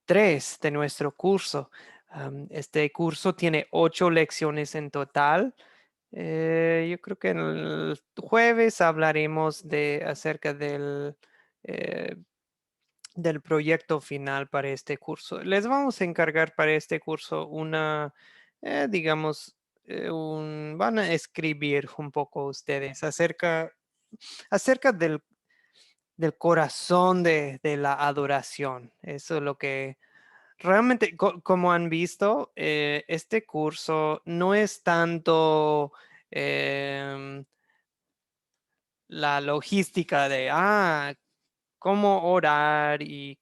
3 de nuestro curso. Este curso tiene 8 lecciones en total. Yo creo que el jueves hablaremos acerca eh, del proyecto final para este curso. Les vamos a encargar para este curso digamos, van a escribir un poco ustedes acerca del corazón de la adoración. Eso es lo que realmente, como han visto, este curso no es tanto la logística de, cómo orar y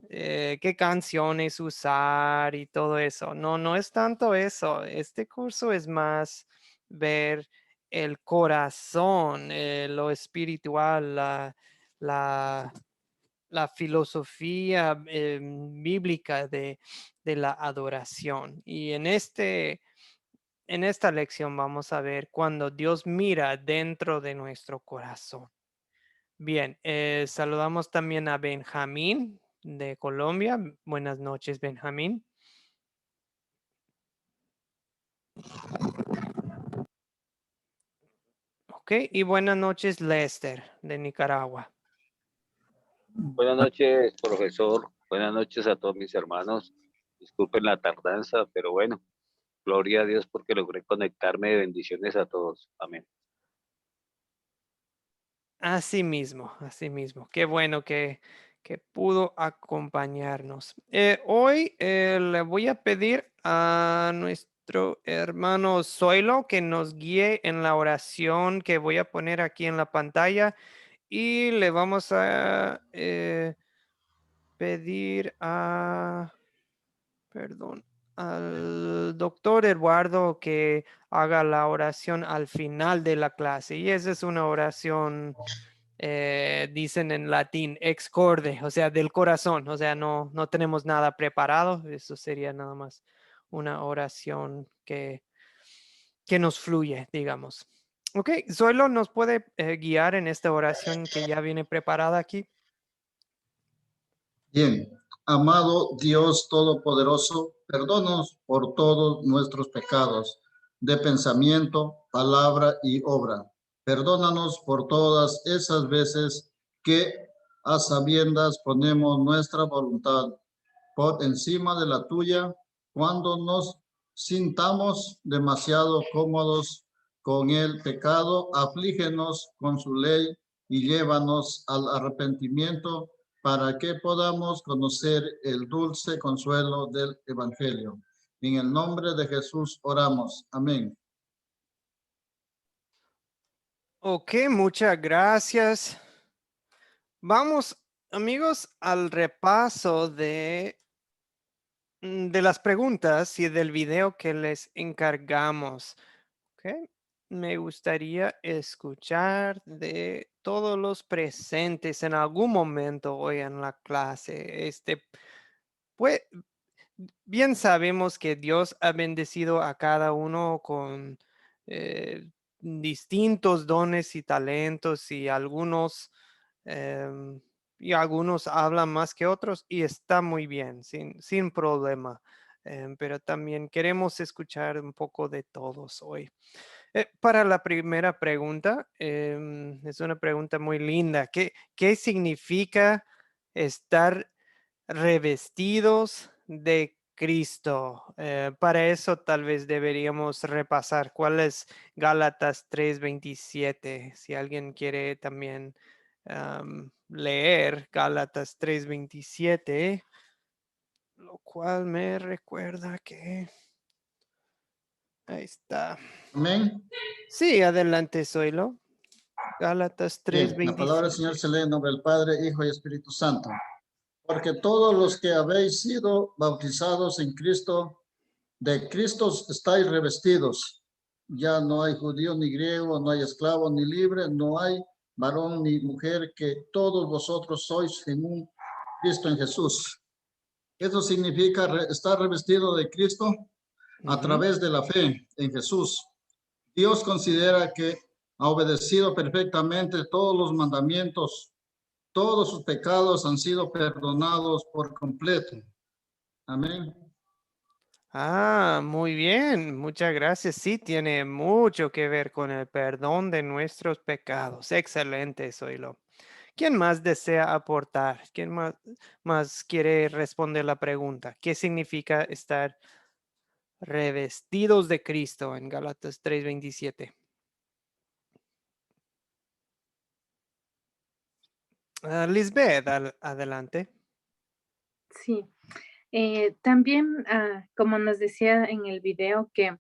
qué canciones usar y todo eso. No, no es tanto eso. Este curso es más ver el corazón, lo espiritual, la, la filosofía bíblica de la adoración. Y en esta lección vamos a ver cuando Dios mira dentro de nuestro corazón. Bien, saludamos también a Benjamín de Colombia. Buenas noches, Benjamín. Ok, y buenas noches, Lester de Nicaragua. Buenas noches, profesor. Buenas noches a todos mis hermanos. Disculpen la tardanza, pero bueno, gloria a Dios porque logré conectarme. Bendiciones a todos. Amén. Así mismo, así mismo. Qué bueno que pudo acompañarnos. Hoy le voy a pedir a nuestro hermano Zoilo que nos guíe en la oración que voy a poner aquí en la pantalla y le vamos a pedir perdón, al doctor Eduardo que haga la oración al final de la clase. Y esa es una oración, dicen en latín, ex corde, o sea, del corazón. O sea, no tenemos nada preparado. Eso sería nada más una oración que nos fluye, digamos. Ok, Zoilo nos puede guiar en esta oración que ya viene preparada aquí. Bien, amado Dios Todopoderoso, perdónanos por todos nuestros pecados de pensamiento, palabra y obra. Perdónanos por todas esas veces que a sabiendas ponemos nuestra voluntad por encima de la tuya cuando nos sintamos demasiado cómodos con el pecado. Aflígenos con su ley y llévanos al arrepentimiento para que podamos conocer el dulce consuelo del Evangelio. En el nombre de Jesús oramos. Amén. Ok, muchas gracias. Vamos, amigos, al repaso de las preguntas y del video que les encargamos. Ok, me gustaría escuchar de todos los presentes en algún momento hoy en la clase. Pues, bien sabemos que Dios ha bendecido a cada uno con distintos dones y talentos em, y algunos hablan más que otros y está muy bien, sin problema. Pero también queremos escuchar un poco de todos hoy. Para la primera pregunta, es una pregunta muy linda. ¿Qué significa estar revestidos de Cristo? Para eso tal vez deberíamos repasar cuál es Gálatas 3:27. Si alguien quiere también leer Gálatas 3:27, lo cual me recuerda que ahí está. Amén. Sí, adelante, Zoilo. Gálatas Bien, la palabra del 3:27. Señor se lee en nombre del Padre, Hijo y Espíritu Santo. Porque todos los que habéis sido bautizados en Cristo, de Cristo estáis revestidos. Ya no hay judío ni griego, no hay esclavo ni libre, no hay varón ni mujer, que todos vosotros sois en un Cristo en Jesús. Eso significa estar revestido de Cristo a través de la fe en Jesús. Dios considera que ha obedecido perfectamente todos los mandamientos todos sus pecados han sido perdonados por completo. Amén. Ah, muy bien, muchas gracias. Sí, tiene mucho que ver con el perdón de nuestros pecados. Excelente, Zoilo. ¿Quién más desea aportar? ¿Quién más quiere responder la pregunta? ¿Qué significa estar revestidos de Cristo en Gálatas 3:27? Lisbeth, adelante. Sí, también, como nos decía en el video, que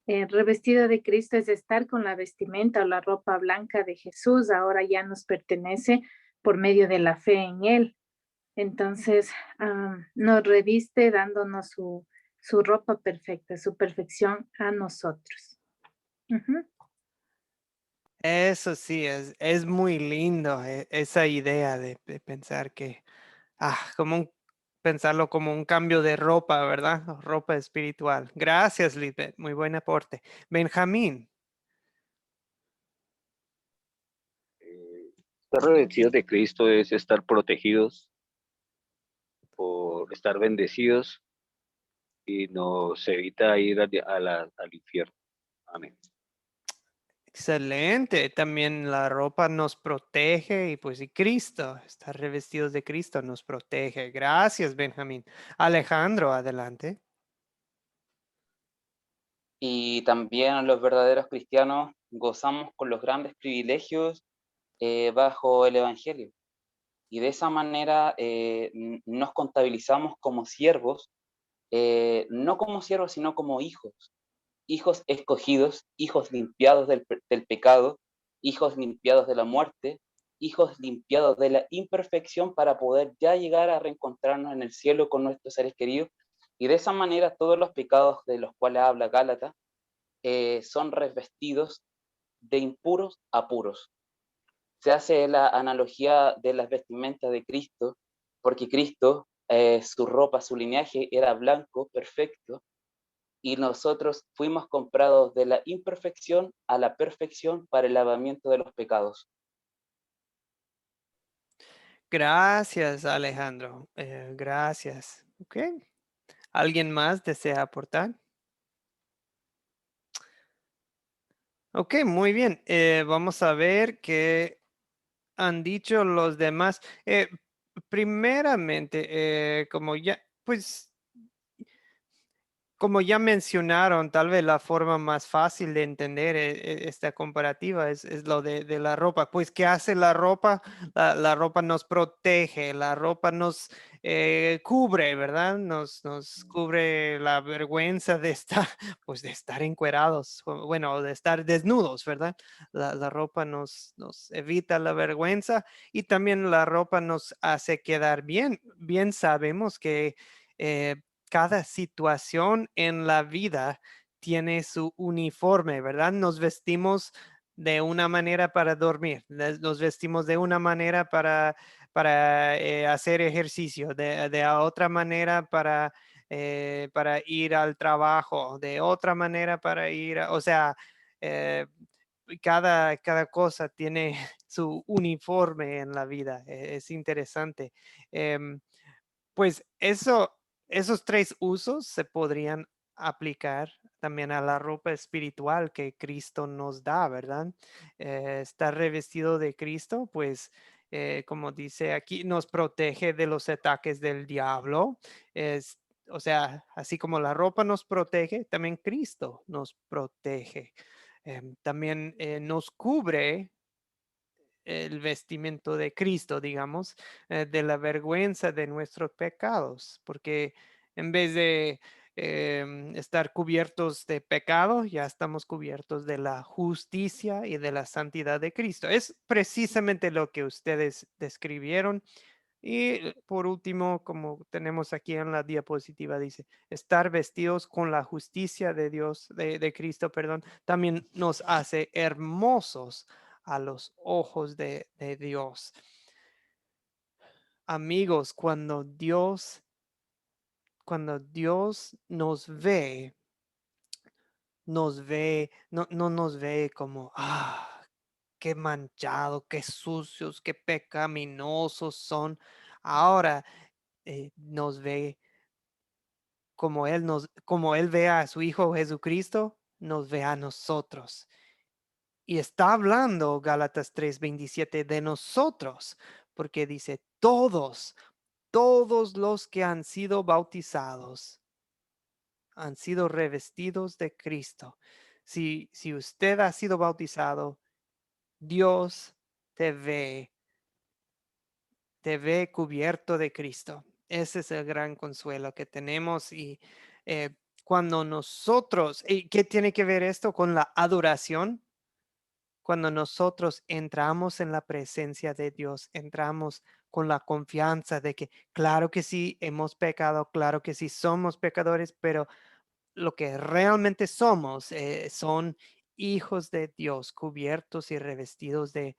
revestido de Cristo es estar con la vestimenta o la ropa blanca de Jesús, ahora ya nos pertenece por medio de la fe en Él. Entonces, nos reviste dándonos su ropa perfecta, su perfección a nosotros. Ujú. Eso sí, es muy lindo esa idea de pensar que, pensarlo como un cambio de ropa, ¿verdad? O ropa espiritual. Gracias, Lisbeth. Muy buen aporte. Benjamín. Estar revestidos de Cristo es estar protegidos por estar bendecidos y nos evita ir al infierno. Amén. Excelente. También la ropa nos protege y pues y Cristo, estar revestidos de Cristo nos protege. Gracias, Benjamín. Alejandro, adelante. Y también los verdaderos cristianos gozamos con los grandes privilegios bajo el Evangelio. Y de esa manera nos contabilizamos como siervos, no como siervos, sino como hijos. Hijos escogidos, hijos limpiados del pecado, hijos limpiados de la muerte, hijos limpiados de la imperfección para poder ya llegar a reencontrarnos en el cielo con nuestros seres queridos. Y de esa manera todos los pecados de los cuales habla Gálatas son revestidos de impuros a puros. Se hace la analogía de las vestimentas de Cristo, porque Cristo, su ropa, su linaje era blanco, perfecto, y nosotros fuimos comprados de la imperfección a la perfección para el lavamiento de los pecados. Gracias, Alejandro. Gracias. Ok. ¿Alguien más desea aportar? Ok, muy bien. Vamos a ver qué han dicho los demás. Primeramente, como ya, pues como ya mencionaron, tal vez la forma más fácil de entender esta comparativa es lo de la ropa. Pues, ¿qué hace la ropa? La ropa nos protege, la ropa nos cubre, ¿verdad? Nos cubre la vergüenza de estar, pues, de estar encuerados, bueno, de estar desnudos, ¿verdad? La ropa nos evita la vergüenza y también la ropa nos hace quedar bien. Bien sabemos que eh, cada situación en la vida tiene su uniforme, ¿verdad? Nos vestimos de una manera para dormir, nos vestimos de una manera para hacer ejercicio, de otra manera para ir al trabajo, de otra manera para ir, o sea, eh, cada cosa tiene su uniforme en la vida. Es interesante. Pues esos tres usos se podrían aplicar también a la ropa espiritual que Cristo nos da, ¿verdad? Estar revestido de Cristo, pues como dice aquí, nos protege de los ataques del diablo. O sea, así como la ropa nos protege, también Cristo nos protege. También nos cubre el vestimento de Cristo, digamos, de la vergüenza de nuestros pecados, porque en vez de estar cubiertos de pecado, ya estamos cubiertos de la justicia y de la santidad de Cristo. Es precisamente lo que ustedes describieron. Y por último, como tenemos aquí en la diapositiva, dice, estar vestidos con la justicia de Dios, de Cristo, perdón, también nos hace hermosos a los ojos de Dios. Amigos, cuando Dios nos ve, no nos ve como, qué manchado, qué sucios, qué pecaminosos son. Ahora nos ve como Él ve a su Hijo Jesucristo, nos ve a nosotros. Y está hablando Gálatas 3:27 de nosotros, porque dice, todos los que han sido bautizados han sido revestidos de Cristo. Si usted ha sido bautizado, Dios te ve cubierto de Cristo. Ese es el gran consuelo que tenemos. Y cuando nosotros, ¿y qué tiene que ver esto con la adoración? Cuando nosotros entramos en la presencia de Dios, entramos con la confianza de que, claro que sí, hemos pecado, claro que sí, somos pecadores, pero lo que realmente somos son hijos de Dios, cubiertos y revestidos de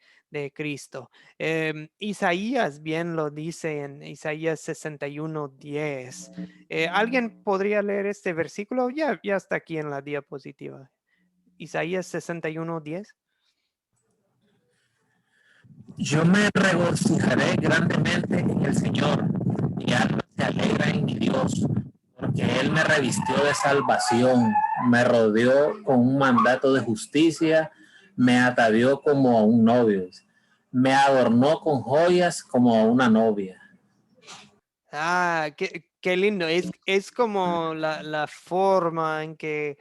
Cristo. Isaías bien lo dice en Isaías 61:10. ¿Alguien podría leer este versículo? Ya está aquí en la diapositiva. Isaías 61:10. Yo me regocijaré grandemente en el Señor, mi alma se alegra en mi Dios, porque Él me revistió de salvación, me rodeó con un mandato de justicia, me atavió como a un novio, me adornó con joyas como a una novia. Ah, qué lindo. Es como la forma en que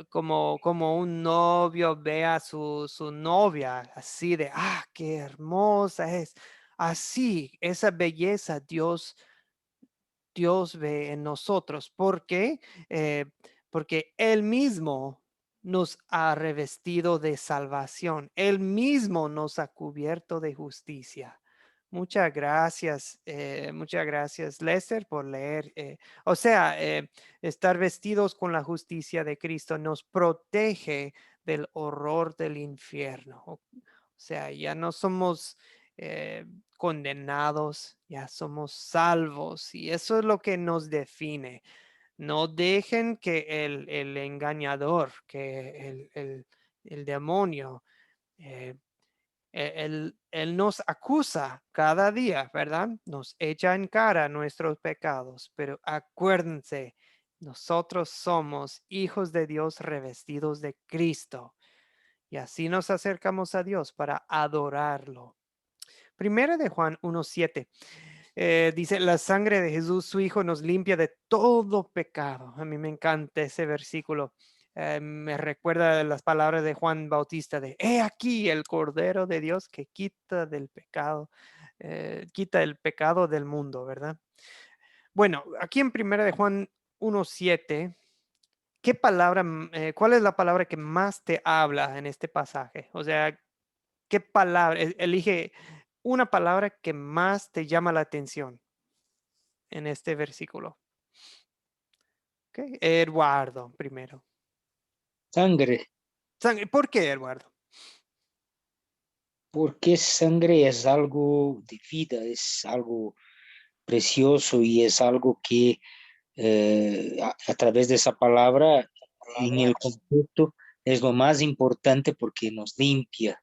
como un novio ve a su novia, así de, qué hermosa es. Así, esa belleza Dios ve en nosotros. ¿Por qué? Porque Él mismo nos ha revestido de salvación. Él mismo nos ha cubierto de justicia. Muchas gracias, Lester, por leer. Estar vestidos con la justicia de Cristo nos protege del horror del infierno. O sea, ya no somos condenados, ya somos salvos y eso es lo que nos define. No dejen que el engañador, que el demonio, eh, él nos acusa cada día, ¿verdad? Nos echa en cara nuestros pecados, pero acuérdense, nosotros somos hijos de Dios revestidos de Cristo y así nos acercamos a Dios para adorarlo. Primera de Juan 1:7 dice, la sangre de Jesús, su Hijo, nos limpia de todo pecado. A mí me encanta ese versículo. Me recuerda las palabras de Juan Bautista de, he aquí el Cordero de Dios que quita el pecado del mundo, ¿verdad? Bueno, aquí en Primera de Juan 1:7, ¿cuál es la palabra que más te habla en este pasaje? O sea, ¿qué palabra? Elige una palabra que más te llama la atención en este versículo. Okay. Eduardo, primero. Sangre, ¿Por qué, Eduardo? porque sangre es algo de vida, es algo precioso y es algo que a través de esa palabra, en el contexto, es lo más importante porque nos limpia.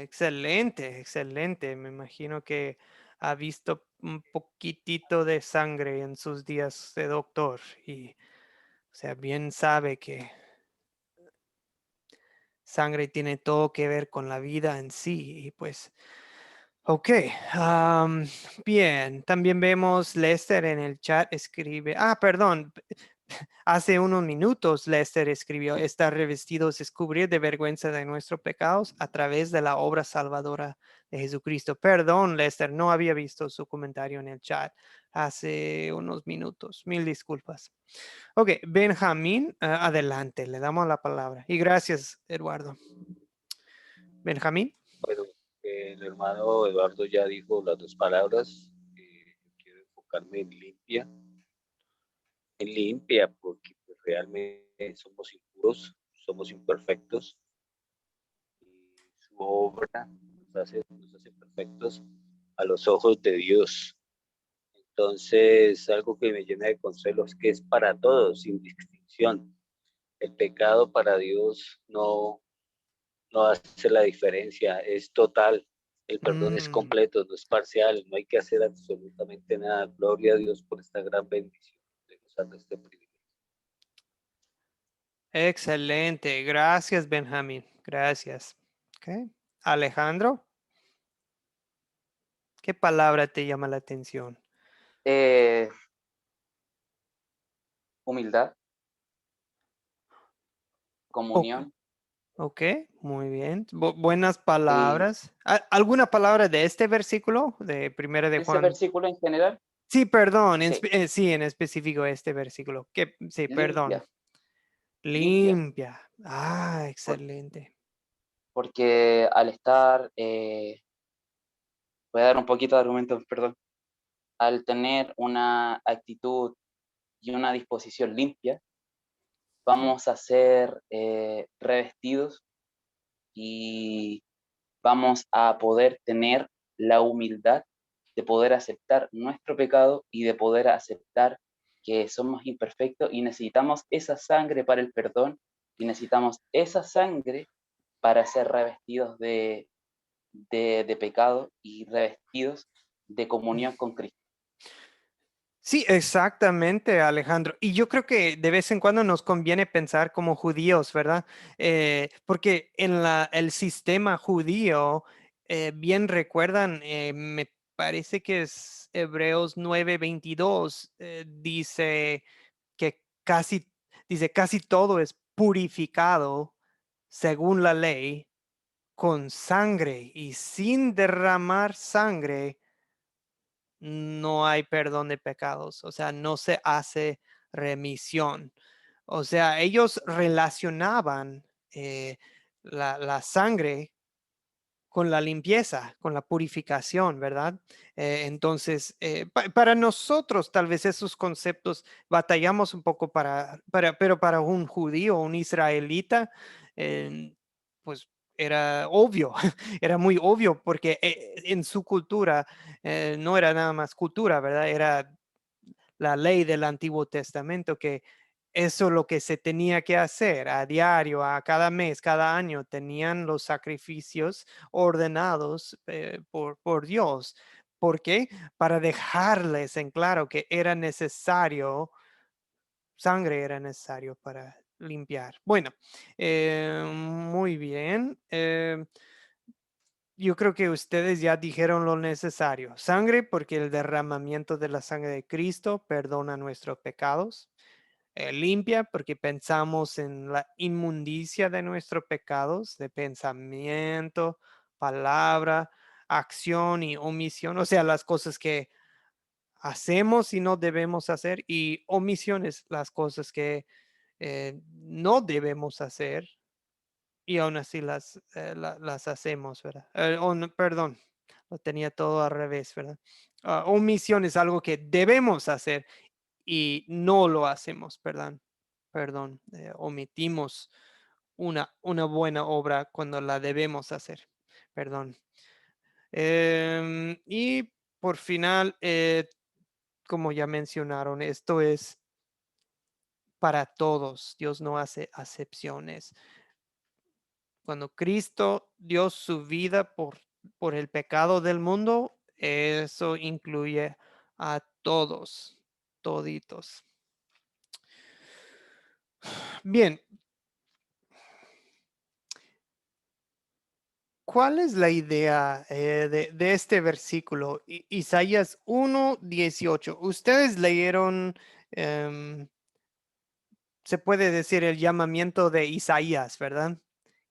Excelente, excelente. Me imagino que ha visto un poquitito de sangre en sus días de doctor y, o sea, bien sabe que sangre tiene todo que ver con la vida en sí y pues, ok, bien. También vemos Lester en el chat escribe, perdón, hace unos minutos Lester escribió, estar revestidos es cubrir de vergüenza de nuestros pecados a través de la obra salvadora de Jesucristo. Perdón, Lester, no había visto su comentario en el chat hace unos minutos. Mil disculpas. Ok, Benjamín, adelante, le damos la palabra. Y gracias, Eduardo. Benjamín. Bueno, el hermano Eduardo ya dijo las dos palabras. Quiero enfocarme en limpia, porque pues, realmente somos impuros, somos imperfectos. Y su obra nos hace perfectos a los ojos de Dios. Entonces, algo que me llena de consuelo es que es para todos, sin distinción. El pecado para Dios no hace la diferencia, es total. El perdón es Mm, completo, no es parcial, no hay que hacer absolutamente nada. Gloria a Dios por esta gran bendición de gozar este privilegio. excelente. Gracias, Benjamín. Gracias. Ok. Alejandro, ¿qué palabra te llama la atención? Humildad, Ok, comunión. ok, muy bien. Buenas Y palabras. ¿Alguna palabra de este versículo de Primera de ese Juan? versículo en general, Sí, perdón, sí, sí, en específico este versículo. Sí, perdón. limpia, limpia, Limpia. Ah, excelente. porque al estar, voy a dar un poquito de argumento, perdón, al tener una actitud y una disposición limpia, vamos a ser revestidos y vamos a poder tener la humildad de poder aceptar nuestro pecado y de poder aceptar que somos imperfectos y necesitamos esa sangre para el perdón y necesitamos esa sangre para ser revestidos de pecado y revestidos de comunión con Cristo. Sí, exactamente, Alejandro. Y yo creo que de vez en cuando nos conviene pensar como judíos, ¿verdad? Porque en el sistema judío, bien recuerdan, me parece que es Hebreos 9:22, que casi todo es purificado según la ley con sangre y sin derramar sangre no hay perdón de pecados, o sea, no se hace remisión. O sea, ellos relacionaban la sangre con la limpieza, con la purificación, ¿verdad? Entonces, para nosotros tal vez esos conceptos batallamos un poco pero para un judío, un israelita, pues era obvio, era muy obvio porque en su cultura no era nada más cultura, ¿verdad? Era la ley del Antiguo Testamento que eso es lo que se tenía que hacer a diario, a cada mes, cada año, tenían los sacrificios ordenados por Dios. ¿Por qué? Para dejarles en claro que era necesario, sangre era necesario para limpiar. Bueno, muy bien. Yo creo que ustedes ya dijeron lo necesario. Sangre, porque el derramamiento de la sangre de Cristo perdona nuestros pecados. Limpia, porque pensamos en la inmundicia de nuestros pecados, de pensamiento, palabra, acción y omisión. O sea, las cosas que hacemos y no debemos hacer, y omisiones, las cosas que no debemos hacer y aún así las hacemos, ¿verdad? Perdón, lo tenía todo al revés, ¿verdad? Omisión es algo que debemos hacer y no lo hacemos, perdón, omitimos una buena obra cuando la debemos hacer, perdón. Y por final, como ya mencionaron, esto es para todos, Dios no hace acepciones. Cuando Cristo dio su vida por el pecado del mundo, eso incluye a todos, toditos. Bien, ¿cuál es la idea de este versículo? Isaías 1:18. Ustedes leyeron, se puede decir, el llamamiento de Isaías, ¿verdad?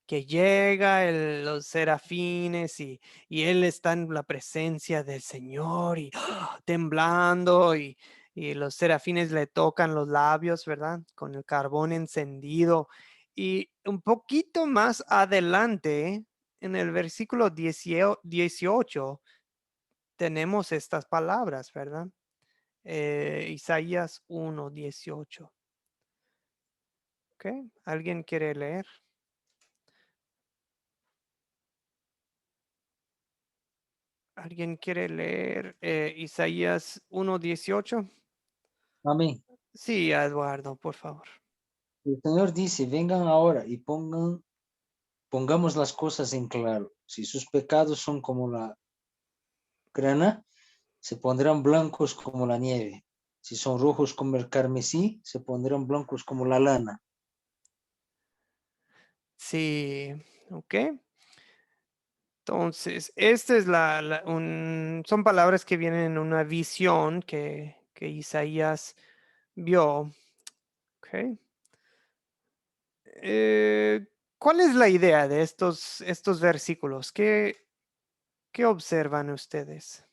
Que llega los serafines y él está en la presencia del Señor y temblando y los serafines le tocan los labios, ¿verdad? Con el carbón encendido. Y un poquito más adelante, en el versículo 18, tenemos estas palabras, ¿verdad? Isaías 1:18. ¿Ok? ¿Alguien quiere leer? ¿Alguien quiere leer Isaías 1:18? Amén. Sí, Eduardo, por favor. El Señor dice, vengan ahora y pongamos las cosas en claro. Si sus pecados son como la grana, se pondrán blancos como la nieve. Si son rojos como el carmesí, se pondrán blancos como la lana. Sí, ok. Entonces, esta es son palabras que vienen en una visión que Isaías vio. Ok. Eh, ¿Cuál es la idea de estos versículos? ¿Qué observan ustedes?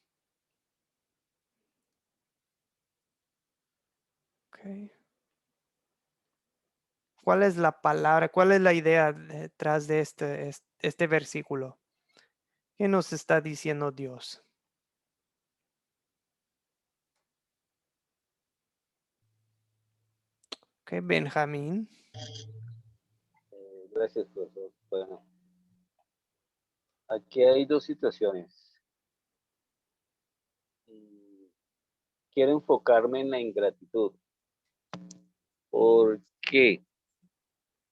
Ok. ¿Cuál es la palabra? ¿Cuál es la idea detrás de este versículo? ¿Qué nos está diciendo Dios? Ok, Benjamín. Gracias, profesor. Bueno, aquí hay dos situaciones. Mm, Quiero enfocarme en la ingratitud. ¿Por qué?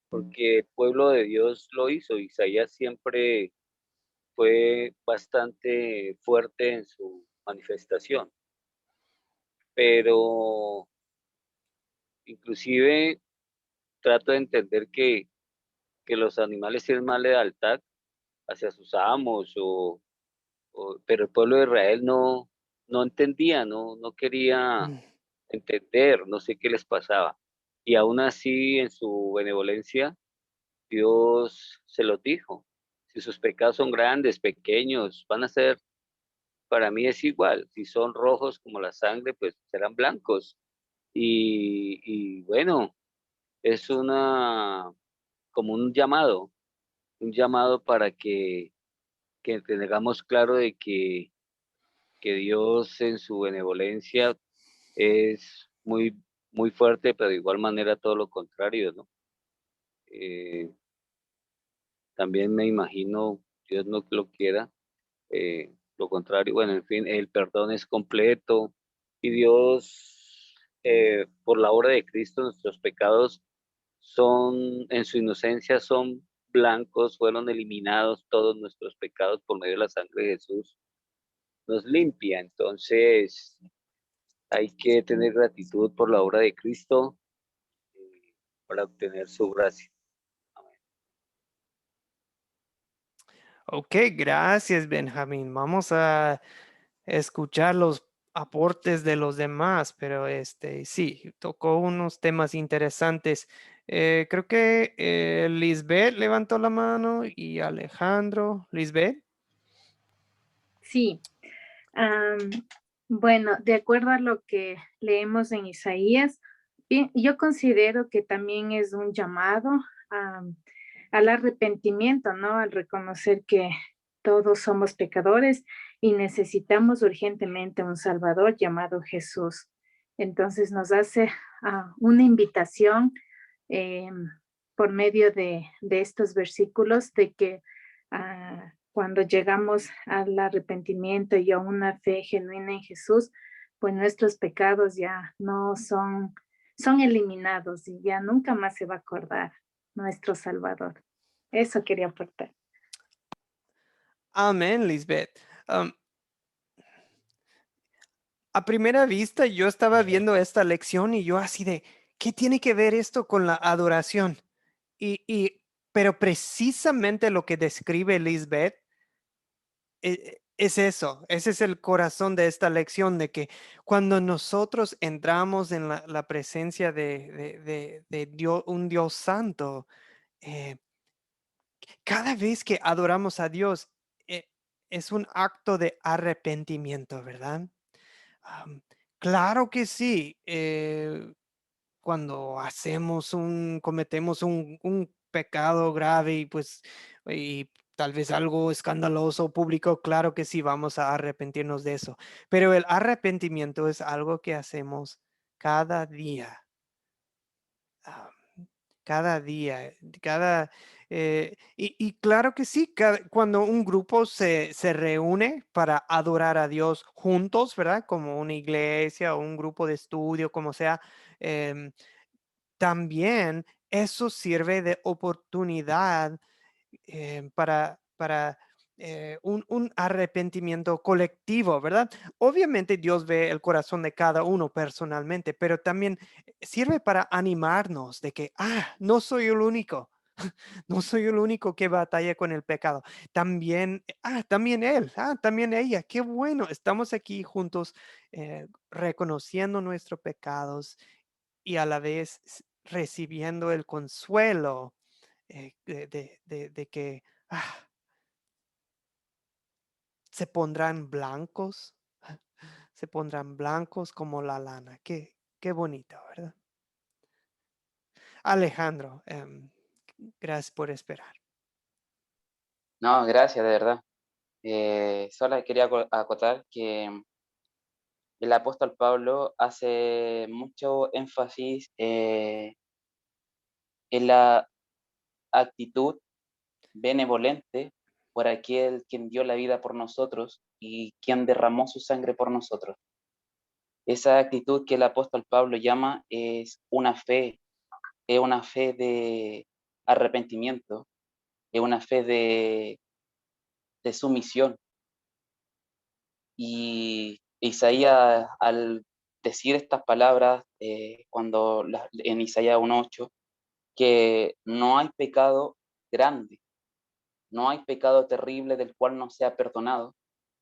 Porque el pueblo de Dios lo hizo. Isaías siempre fue bastante fuerte en su manifestación, pero inclusive trato de entender que los animales tienen más lealtad hacia sus amos, pero el pueblo de Israel no entendía, no quería Mm. entender, no sé qué les pasaba. Y aún así, en su benevolencia, Dios se los dijo. Si sus pecados son grandes, pequeños, van a ser, para mí es igual. Si son rojos como la sangre, pues serán blancos. Y bueno, es como un llamado para que tengamos claro de que Dios en su benevolencia es muy fuerte, pero de igual manera todo lo contrario, ¿no? Eh, También me imagino, Dios no lo quiera, lo contrario, bueno, en fin, el perdón es completo y Dios, por la obra de Cristo, nuestros pecados en su inocencia son blancos, fueron eliminados todos nuestros pecados por medio de la sangre de Jesús, nos limpia, entonces hay que tener gratitud por la obra de Cristo para obtener su gracia. Ok, gracias, Benjamín. Vamos a escuchar los aportes de los demás, pero sí, tocó unos temas interesantes. Creo que Lisbeth levantó la mano y Alejandro. Lisbeth. Sí. Bueno, de acuerdo a lo que leemos en Isaías, bien, yo considero que también es un llamado al arrepentimiento, ¿no? Al reconocer que todos somos pecadores y necesitamos urgentemente un Salvador llamado Jesús. Entonces nos hace una invitación eh, por medio de estos versículos de que cuando llegamos al arrepentimiento y a una fe genuina en Jesús, pues nuestros pecados ya no son eliminados y ya nunca más se va a acordar nuestro Salvador. Eso quería aportar. Amén, Lisbeth. A primera vista, yo estaba viendo esta lección y yo así de, ¿qué tiene que ver esto con la adoración? Pero precisamente lo que describe Lisbeth es eso, ese es el corazón de esta lección, de que cuando nosotros entramos en la presencia de Dios, un Dios santo, eh, cada vez que adoramos a Dios, es un acto de arrepentimiento, ¿verdad? Am, claro que sí. Cuando cometemos un pecado grave y tal vez algo escandaloso público, claro que sí, vamos a arrepentirnos de eso. Pero el arrepentimiento es algo que hacemos cada día. ah, Cada día, y claro que sí, cuando un grupo se reúne para adorar a Dios juntos, ¿verdad? Como una iglesia o un grupo de estudio, como sea, em, también eso sirve de oportunidad para un arrepentimiento colectivo, ¿verdad? Obviamente Dios ve el corazón de cada uno personalmente, pero también sirve para animarnos de que, no soy el único. No soy el único que batalla con el pecado. También, también él, también ella. Qué bueno. Estamos aquí juntos reconociendo nuestros pecados y a la vez recibiendo el consuelo de que se pondrán blancos, se pondrán blancos como la lana. Qué bonito, ¿verdad? Alejandro, gracias por esperar. No, gracias, de verdad. Solo quería acotar que el apóstol Pablo hace mucho énfasis en la actitud benevolente por aquel quien dio la vida por nosotros y quien derramó su sangre por nosotros. Esa actitud que el apóstol Pablo llama es una fe de arrepentimiento, es una fe de sumisión. Y Isaías, al decir estas palabras, en Isaías 1:8, que no hay pecado grande, no hay pecado terrible del cual no sea perdonado,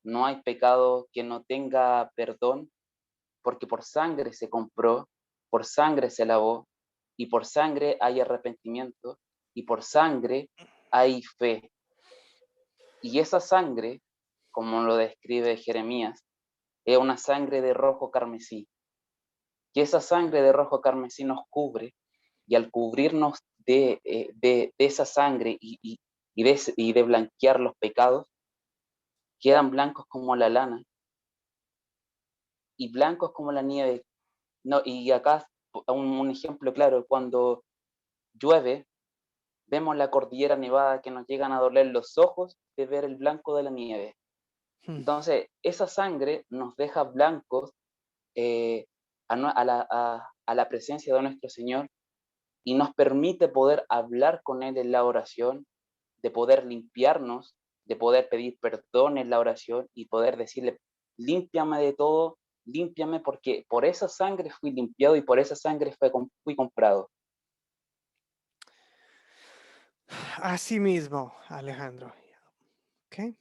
no hay pecado que no tenga perdón, porque por sangre se compró, por sangre se lavó, y por sangre hay arrepentimiento, y por sangre hay fe. Y esa sangre, como lo describe Jeremías, es una sangre de rojo carmesí. Y esa sangre de rojo carmesí nos cubre, y al cubrirnos de esa sangre y de blanquear los pecados, quedan blancos como la lana y blancos como la nieve. No, y acá un ejemplo claro, cuando llueve, vemos la cordillera nevada que nos llegan a doler los ojos de ver el blanco de la nieve. Entonces, esa sangre nos deja blancos a la presencia de nuestro Señor y nos permite poder hablar con Él en la oración, de poder limpiarnos, de poder pedir perdón en la oración y poder decirle, límpiame de todo, límpiame porque por esa sangre fui limpiado y por esa sangre fui comprado. Así mismo, Alejandro. Ok.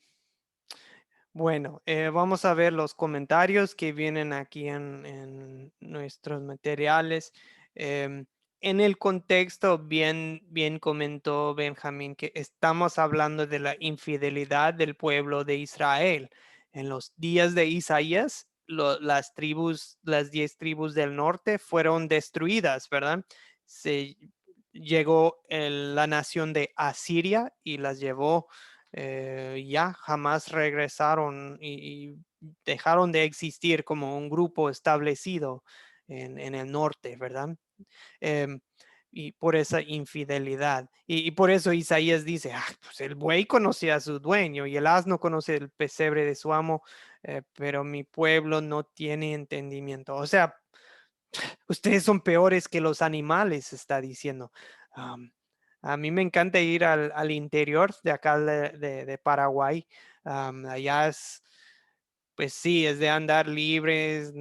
Bueno, vamos a ver los comentarios que vienen aquí en nuestros materiales. En el contexto, bien comentó Benjamín que estamos hablando de la infidelidad del pueblo de Israel. En los días de Isaías, las 10 tribus del norte fueron destruidas, ¿verdad? Llegó la nación de Asiria y las llevó, ya jamás regresaron y dejaron de existir como un grupo establecido en el norte, ¿verdad? Em, y por esa infidelidad. Y por eso Isaías dice, pues el buey conocía a su dueño y el asno conoce el pesebre de su amo, pero mi pueblo no tiene entendimiento. O sea, ustedes son peores que los animales, está diciendo. A mí me encanta ir al interior de acá de Paraguay. Allá pues sí, es de andar libres,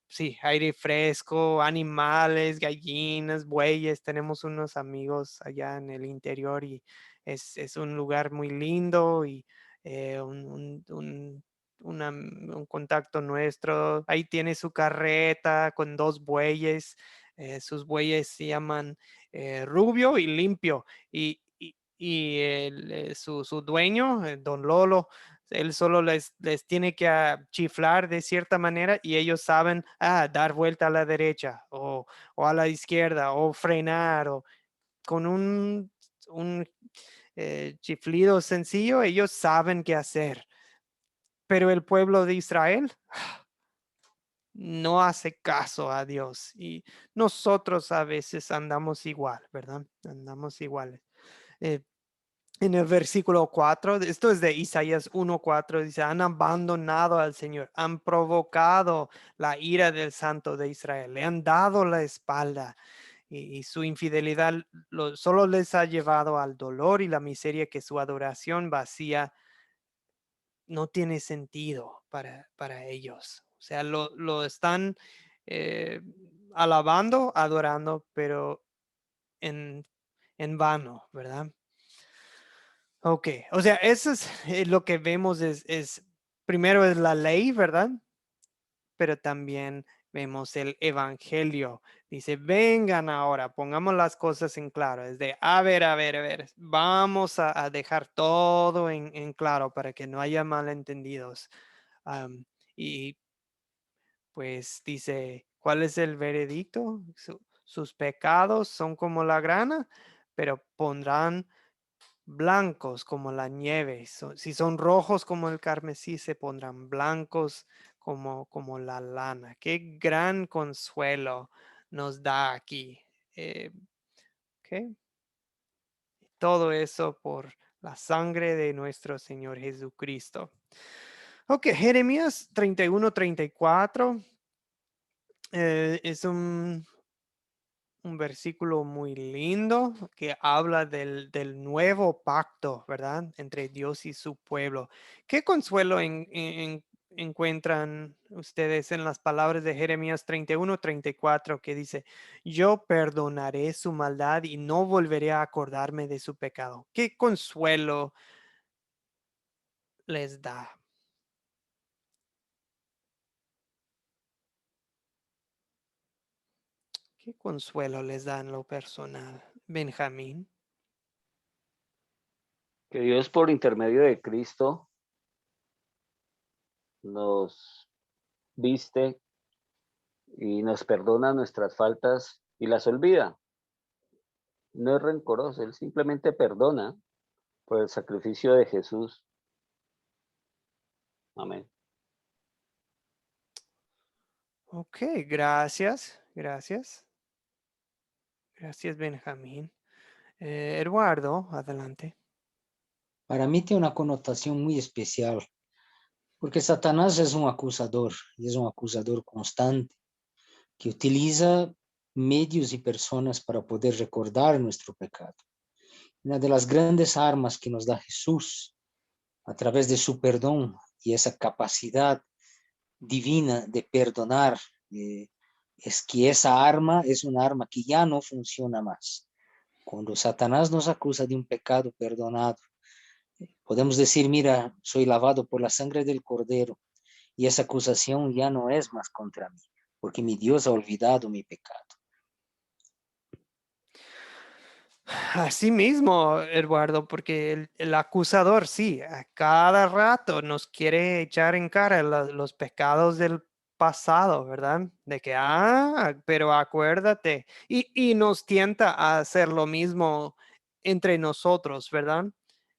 sí, aire fresco, animales, gallinas, bueyes. Tenemos unos amigos allá en el interior y es un lugar muy lindo y un contacto nuestro. Ahí tiene su carreta con 2 bueyes. Sus bueyes se llaman Rubio y Limpio. Y su dueño, don Lolo, él solo les tiene que chiflar de cierta manera y ellos saben dar vuelta a la derecha o a la izquierda o frenar o con un chiflido sencillo, ellos saben qué hacer. Pero el pueblo de Israel no hace caso a Dios y nosotros a veces andamos igual, ¿verdad? Andamos iguales. En el versículo 4, esto es de Isaías 1:4, dice, han abandonado al Señor, han provocado la ira del Santo de Israel, le han dado la espalda. y su infidelidad solo les ha llevado al dolor y la miseria, que su adoración vacía no tiene sentido para ellos. O sea, lo están alabando, adorando, pero en vano, ¿verdad? Ok, o sea, eso es lo que vemos primero es la ley, ¿verdad? Pero también vemos el evangelio. Dice, vengan ahora, pongamos las cosas en claro. Es de, a ver, vamos a dejar todo en claro para que no haya malentendidos. Y pues dice, ¿cuál es el veredicto? Sus pecados son como la grana, pero pondrán blancos como la nieve. Si son rojos como el carmesí, se pondrán blancos como la lana. Qué gran consuelo nos da aquí. ¿Ok? Todo eso por la sangre de nuestro Señor Jesucristo. Ok, Jeremías 31-34 es un versículo muy lindo que habla del nuevo pacto, ¿verdad? Entre Dios y su pueblo. ¿Qué consuelo encuentran ustedes en las palabras de Jeremías 31-34 que dice, yo perdonaré su maldad y no volveré a acordarme de su pecado? ¿Qué consuelo les da? ¿Qué consuelo les da en lo personal, Benjamín? Que Dios por intermedio de Cristo nos viste y nos perdona nuestras faltas y las olvida. No es rencoroso, Él simplemente perdona por el sacrificio de Jesús. Amén. Ok, gracias. Gracias, Benjamín. Eduardo, adelante. Para mí tiene una connotación muy especial, porque Satanás es un acusador, y es un acusador constante, que utiliza medios y personas para poder recordar nuestro pecado. Una de las grandes armas que nos da Jesús a través de su perdón y esa capacidad divina de perdonar, es que esa arma es una arma que ya no funciona más. Cuando Satanás nos acusa de un pecado perdonado, podemos decir, mira, soy lavado por la sangre del Cordero, y esa acusación ya no es más contra mí, porque mi Dios ha olvidado mi pecado. Así mismo, Eduardo, porque el acusador, sí, a cada rato nos quiere echar en cara los pecados del pasado, ¿verdad? De que, pero acuérdate, y nos tienta a hacer lo mismo entre nosotros, ¿verdad?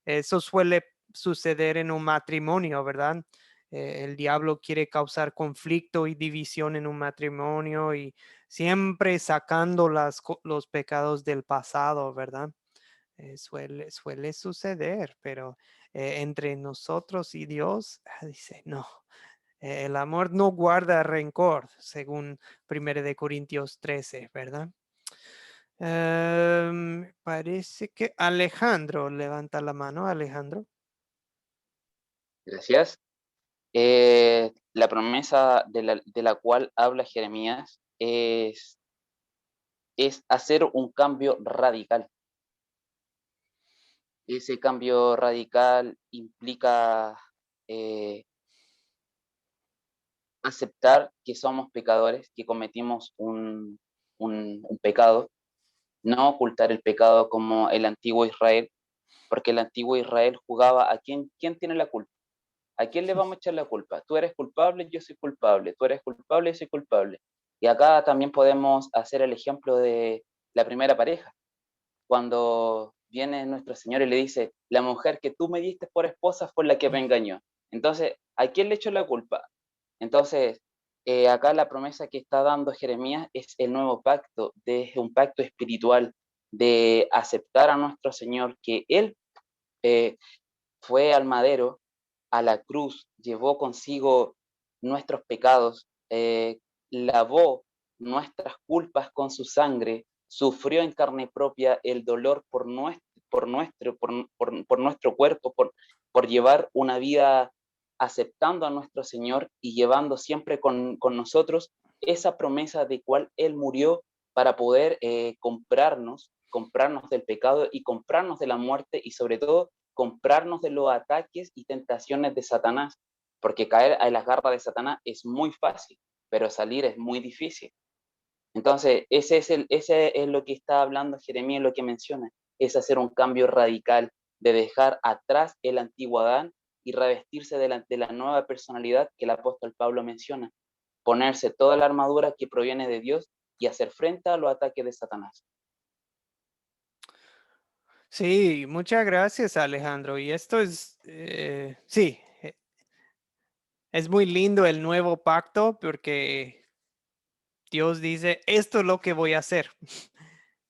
Eso suele suceder en un matrimonio, ¿verdad? El diablo quiere causar conflicto y división en un matrimonio y siempre sacando los pecados del pasado, ¿verdad? Suele suceder, pero entre nosotros y Dios, dice, no, el amor no guarda rencor, según 1 de Corintios 13, ¿verdad? Parece que Alejandro levanta la mano. Alejandro. Gracias. La promesa de la cual habla Jeremías es hacer un cambio radical. Ese cambio radical implica aceptar que somos pecadores, que cometimos un pecado, no ocultar el pecado como el antiguo Israel, porque el antiguo Israel jugaba a quién tiene la culpa. ¿A quién le vamos a echar la culpa? Tú eres culpable, yo soy culpable. Tú eres culpable, yo soy culpable. Y acá también podemos hacer el ejemplo de la primera pareja. Cuando viene nuestro Señor y le dice, la mujer que tú me diste por esposa fue la que me engañó. Entonces, ¿a quién le echó la culpa? Entonces, acá la promesa que está dando Jeremías es el nuevo pacto, de un pacto espiritual, de aceptar a nuestro Señor, que Él fue al madero, a la cruz, llevó consigo nuestros pecados, lavó nuestras culpas con su sangre, sufrió en carne propia el dolor por nuestro cuerpo, por llevar una vida aceptando a nuestro Señor y llevando siempre con nosotros esa promesa de cual Él murió para poder comprarnos del pecado y comprarnos de la muerte y sobre todo comprarnos de los ataques y tentaciones de Satanás, porque caer a las garras de Satanás es muy fácil, pero salir es muy difícil. Entonces, ese es lo que está hablando Jeremías, lo que menciona, es hacer un cambio radical, de dejar atrás el antiguo Adán y revestirse de la nueva personalidad que el apóstol Pablo menciona, ponerse toda la armadura que proviene de Dios y hacer frente a los ataques de Satanás. Sí, muchas gracias, Alejandro. Y esto es, sí, es muy lindo el nuevo pacto porque Dios dice, esto es lo que voy a hacer.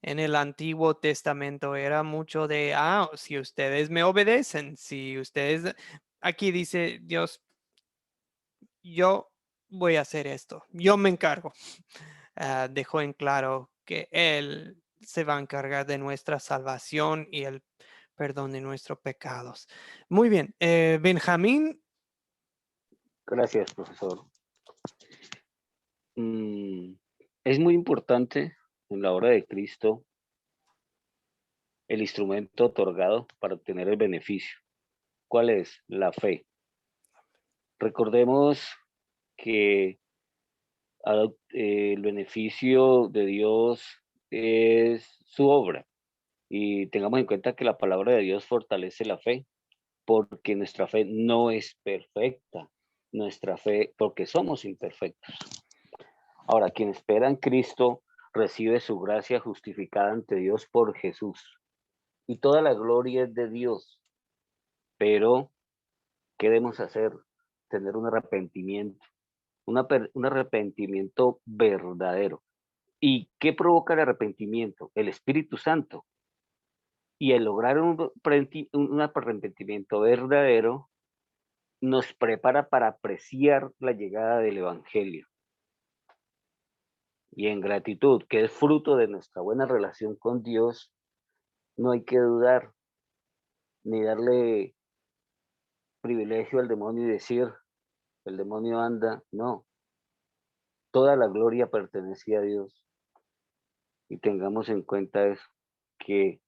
En el Antiguo Testamento era mucho de, si ustedes me obedecen, si ustedes, aquí dice Dios, yo voy a hacer esto, yo me encargo. Dejó en claro que Él se va a encargar de nuestra salvación y el perdón de nuestros pecados. Muy bien, Benjamín. Gracias, profesor. Es muy importante en la obra de Cristo el instrumento otorgado para obtener el beneficio. ¿Cuál es? La fe. Recordemos que el beneficio de Dios es su obra y tengamos en cuenta que la palabra de Dios fortalece la fe porque nuestra fe no es perfecta, nuestra fe porque somos imperfectos. Ahora, quien espera en Cristo recibe su gracia justificada ante Dios por Jesús y toda la gloria es de Dios, pero ¿qué debemos hacer? Tener un arrepentimiento, un arrepentimiento verdadero. ¿Y qué provoca el arrepentimiento? El Espíritu Santo. Y el lograr un arrepentimiento verdadero nos prepara para apreciar la llegada del Evangelio. Y en gratitud, que es fruto de nuestra buena relación con Dios, no hay que dudar ni darle privilegio al demonio y decir, el demonio anda. No, toda la gloria pertenece a Dios. Y tengamos en cuenta eso, que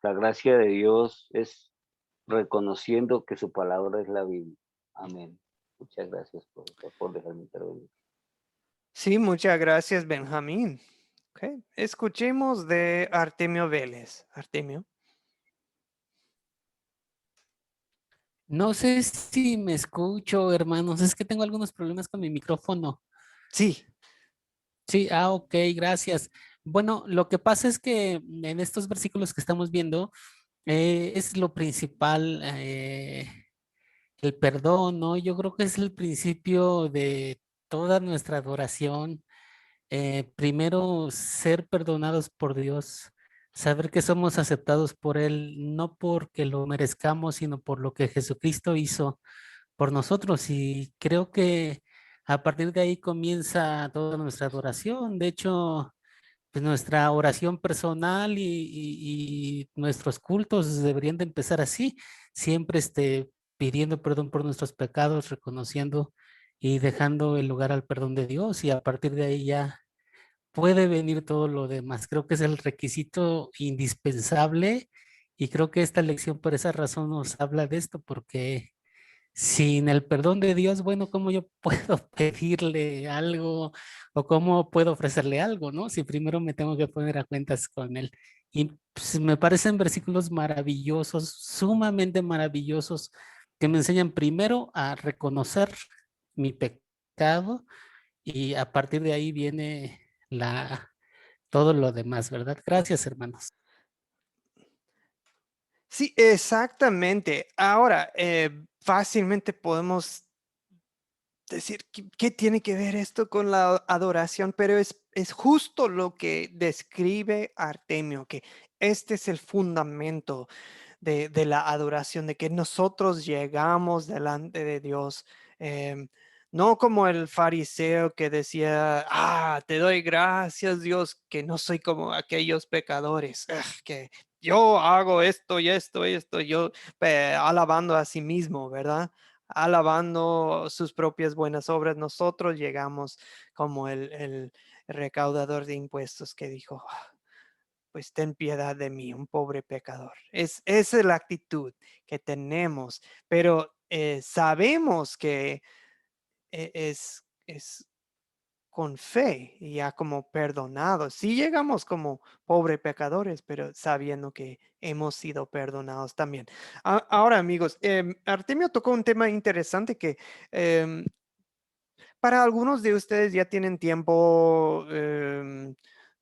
la gracia de Dios es reconociendo que su palabra es la Biblia. Amén. Muchas gracias, profesor, por dejarme intervenir. Sí, muchas gracias, Benjamín. Okay. Escuchemos de Artemio Vélez. Artemio. No sé si me escucho, hermanos. Es que tengo algunos problemas con mi micrófono. Sí. Sí, ok, gracias. Bueno, lo que pasa es que en estos versículos que estamos viendo es lo principal, el perdón, ¿no? Yo creo que es el principio de toda nuestra adoración. Primero, ser perdonados por Dios, saber que somos aceptados por Él, no porque lo merezcamos, sino por lo que Jesucristo hizo por nosotros. Y creo que a partir de ahí comienza toda nuestra adoración. De hecho, pues nuestra oración personal y nuestros cultos deberían de empezar así, siempre pidiendo perdón por nuestros pecados, reconociendo y dejando el lugar al perdón de Dios, y a partir de ahí ya puede venir todo lo demás. Creo que es el requisito indispensable, y creo que esta lección por esa razón nos habla de esto, porque sin el perdón de Dios, bueno, ¿cómo yo puedo pedirle algo o cómo puedo ofrecerle algo, no? Si primero me tengo que poner a cuentas con Él. Y pues, me parecen versículos maravillosos, sumamente maravillosos, que me enseñan primero a reconocer mi pecado, y a partir de ahí viene todo lo demás, ¿verdad? Gracias, hermanos. Sí, exactamente. Ahora, fácilmente podemos decir, ¿qué tiene que ver esto con la adoración? Pero es justo lo que describe Artemio, que este es el fundamento de la adoración, de que nosotros llegamos delante de Dios No como el fariseo que decía, te doy gracias, Dios, que no soy como aquellos pecadores, que yo hago esto y esto y esto, yo alabando a sí mismo, ¿verdad? Alabando sus propias buenas obras. Nosotros llegamos como el recaudador de impuestos que dijo, pues ten piedad de mí, un pobre pecador. Esa es la actitud que tenemos, pero sabemos que es con fe y ya como perdonados. Sí llegamos como pobres pecadores, pero sabiendo que hemos sido perdonados también. Ahora, amigos, Artemio tocó un tema interesante que em, para algunos de ustedes ya tienen tiempo,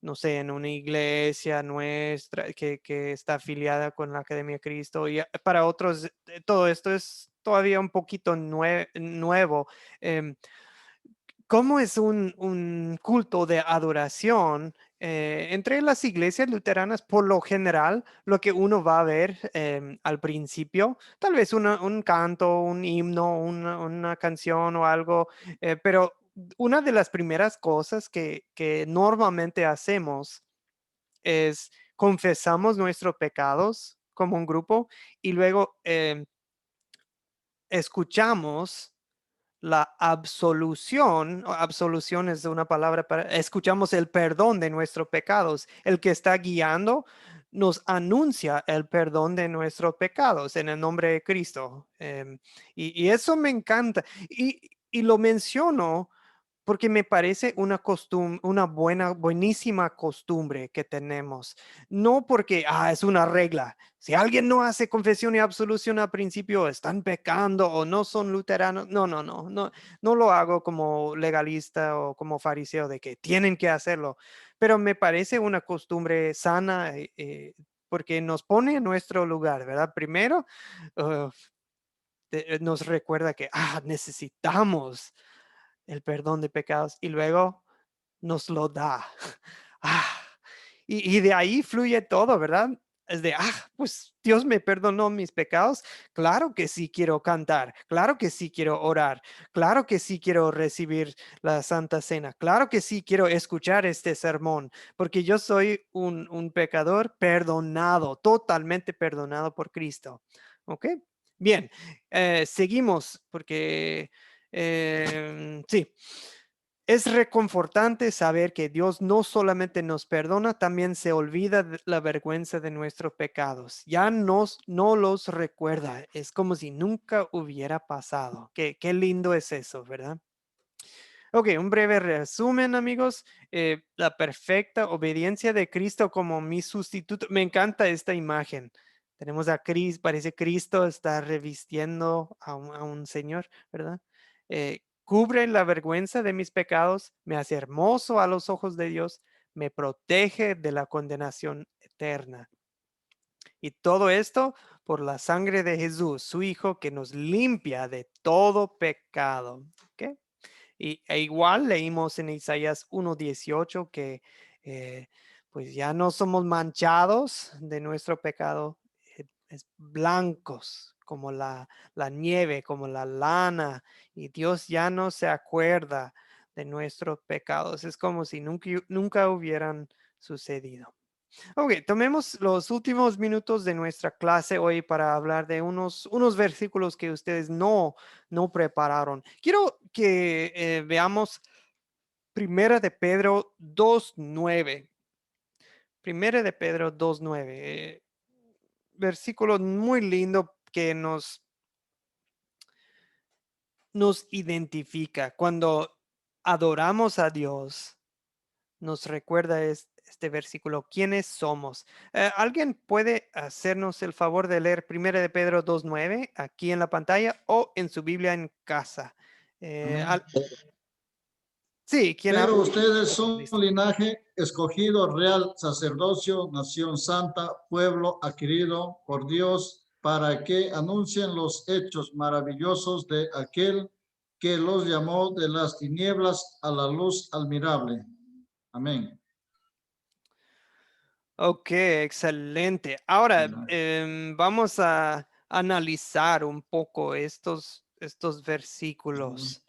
no sé, en una iglesia nuestra que está afiliada con la Academia de Cristo, y para otros todo esto es todavía un poquito nuevo. em, ¿Cómo es un culto de adoración entre las iglesias luteranas? Por lo general, lo que uno va a ver al principio, tal vez un canto, un himno, una canción o algo, pero una de las primeras cosas que normalmente hacemos es confesamos nuestros pecados como un grupo y luego escuchamos la absolución, o absolución es una palabra para, escuchamos el perdón de nuestros pecados. El que está guiando nos anuncia el perdón de nuestros pecados en el nombre de Cristo. Y eso me encanta. Y lo menciono porque me parece una costumbre, una buenísima costumbre que tenemos. No porque, es una regla. Si alguien no hace confesión y absolución al principio, están pecando o no son luteranos. No lo hago como legalista o como fariseo de que tienen que hacerlo. Pero me parece una costumbre sana porque nos pone en nuestro lugar, ¿verdad? Primero, uh, nos recuerda que, necesitamos el perdón de pecados y luego nos lo da. Ah, y de ahí fluye todo, ¿verdad? Es de, pues Dios me perdonó mis pecados. Claro que sí quiero cantar, claro que sí quiero orar, claro que sí quiero recibir la Santa Cena, claro que sí quiero escuchar este sermón, porque yo soy un pecador perdonado, totalmente perdonado por Cristo. ¿Ok? Bien, seguimos porque sí. Es reconfortante saber que Dios no solamente nos perdona, también se olvida de la vergüenza de nuestros pecados. Ya no los recuerda. Es como si nunca hubiera pasado. Qué lindo es eso, ¿verdad? Ok, un breve resumen, amigos. La perfecta obediencia de Cristo como mi sustituto. Me encanta esta imagen. Tenemos a Cristo, parece Cristo está revistiendo a un Señor, ¿verdad? Cubre la vergüenza de mis pecados, me hace hermoso a los ojos de Dios, me protege de la condenación eterna. Y todo esto por la sangre de Jesús, su Hijo, que nos limpia de todo pecado. ¿Ok? E igual leímos en Isaías 1:18 que pues ya no somos manchados de nuestro pecado, es blancos como la nieve, como la lana, y Dios ya no se acuerda de nuestros pecados. Es como si nunca hubieran sucedido. Ok, tomemos los últimos minutos de nuestra clase hoy para hablar de unos versículos que ustedes no prepararon. Quiero que veamos Primera de Pedro 2:9. Primera de Pedro 2:9. Versículo muy lindo que nos identifica. Cuando adoramos a Dios, nos recuerda este versículo, ¿quiénes somos? ¿Alguien puede hacernos el favor de leer 1 de Pedro 2:9 aquí en la pantalla o en su Biblia en casa? Amén. Sí, ¿quién Pero habla? ustedes son Listo. linaje escogido, real sacerdocio, nación santa, pueblo adquirido por Dios, para que anuncien los hechos maravillosos de aquel que los llamó de las tinieblas a la luz admirable. Amén. Ok, excelente. Ahora vamos a analizar un poco estos versículos.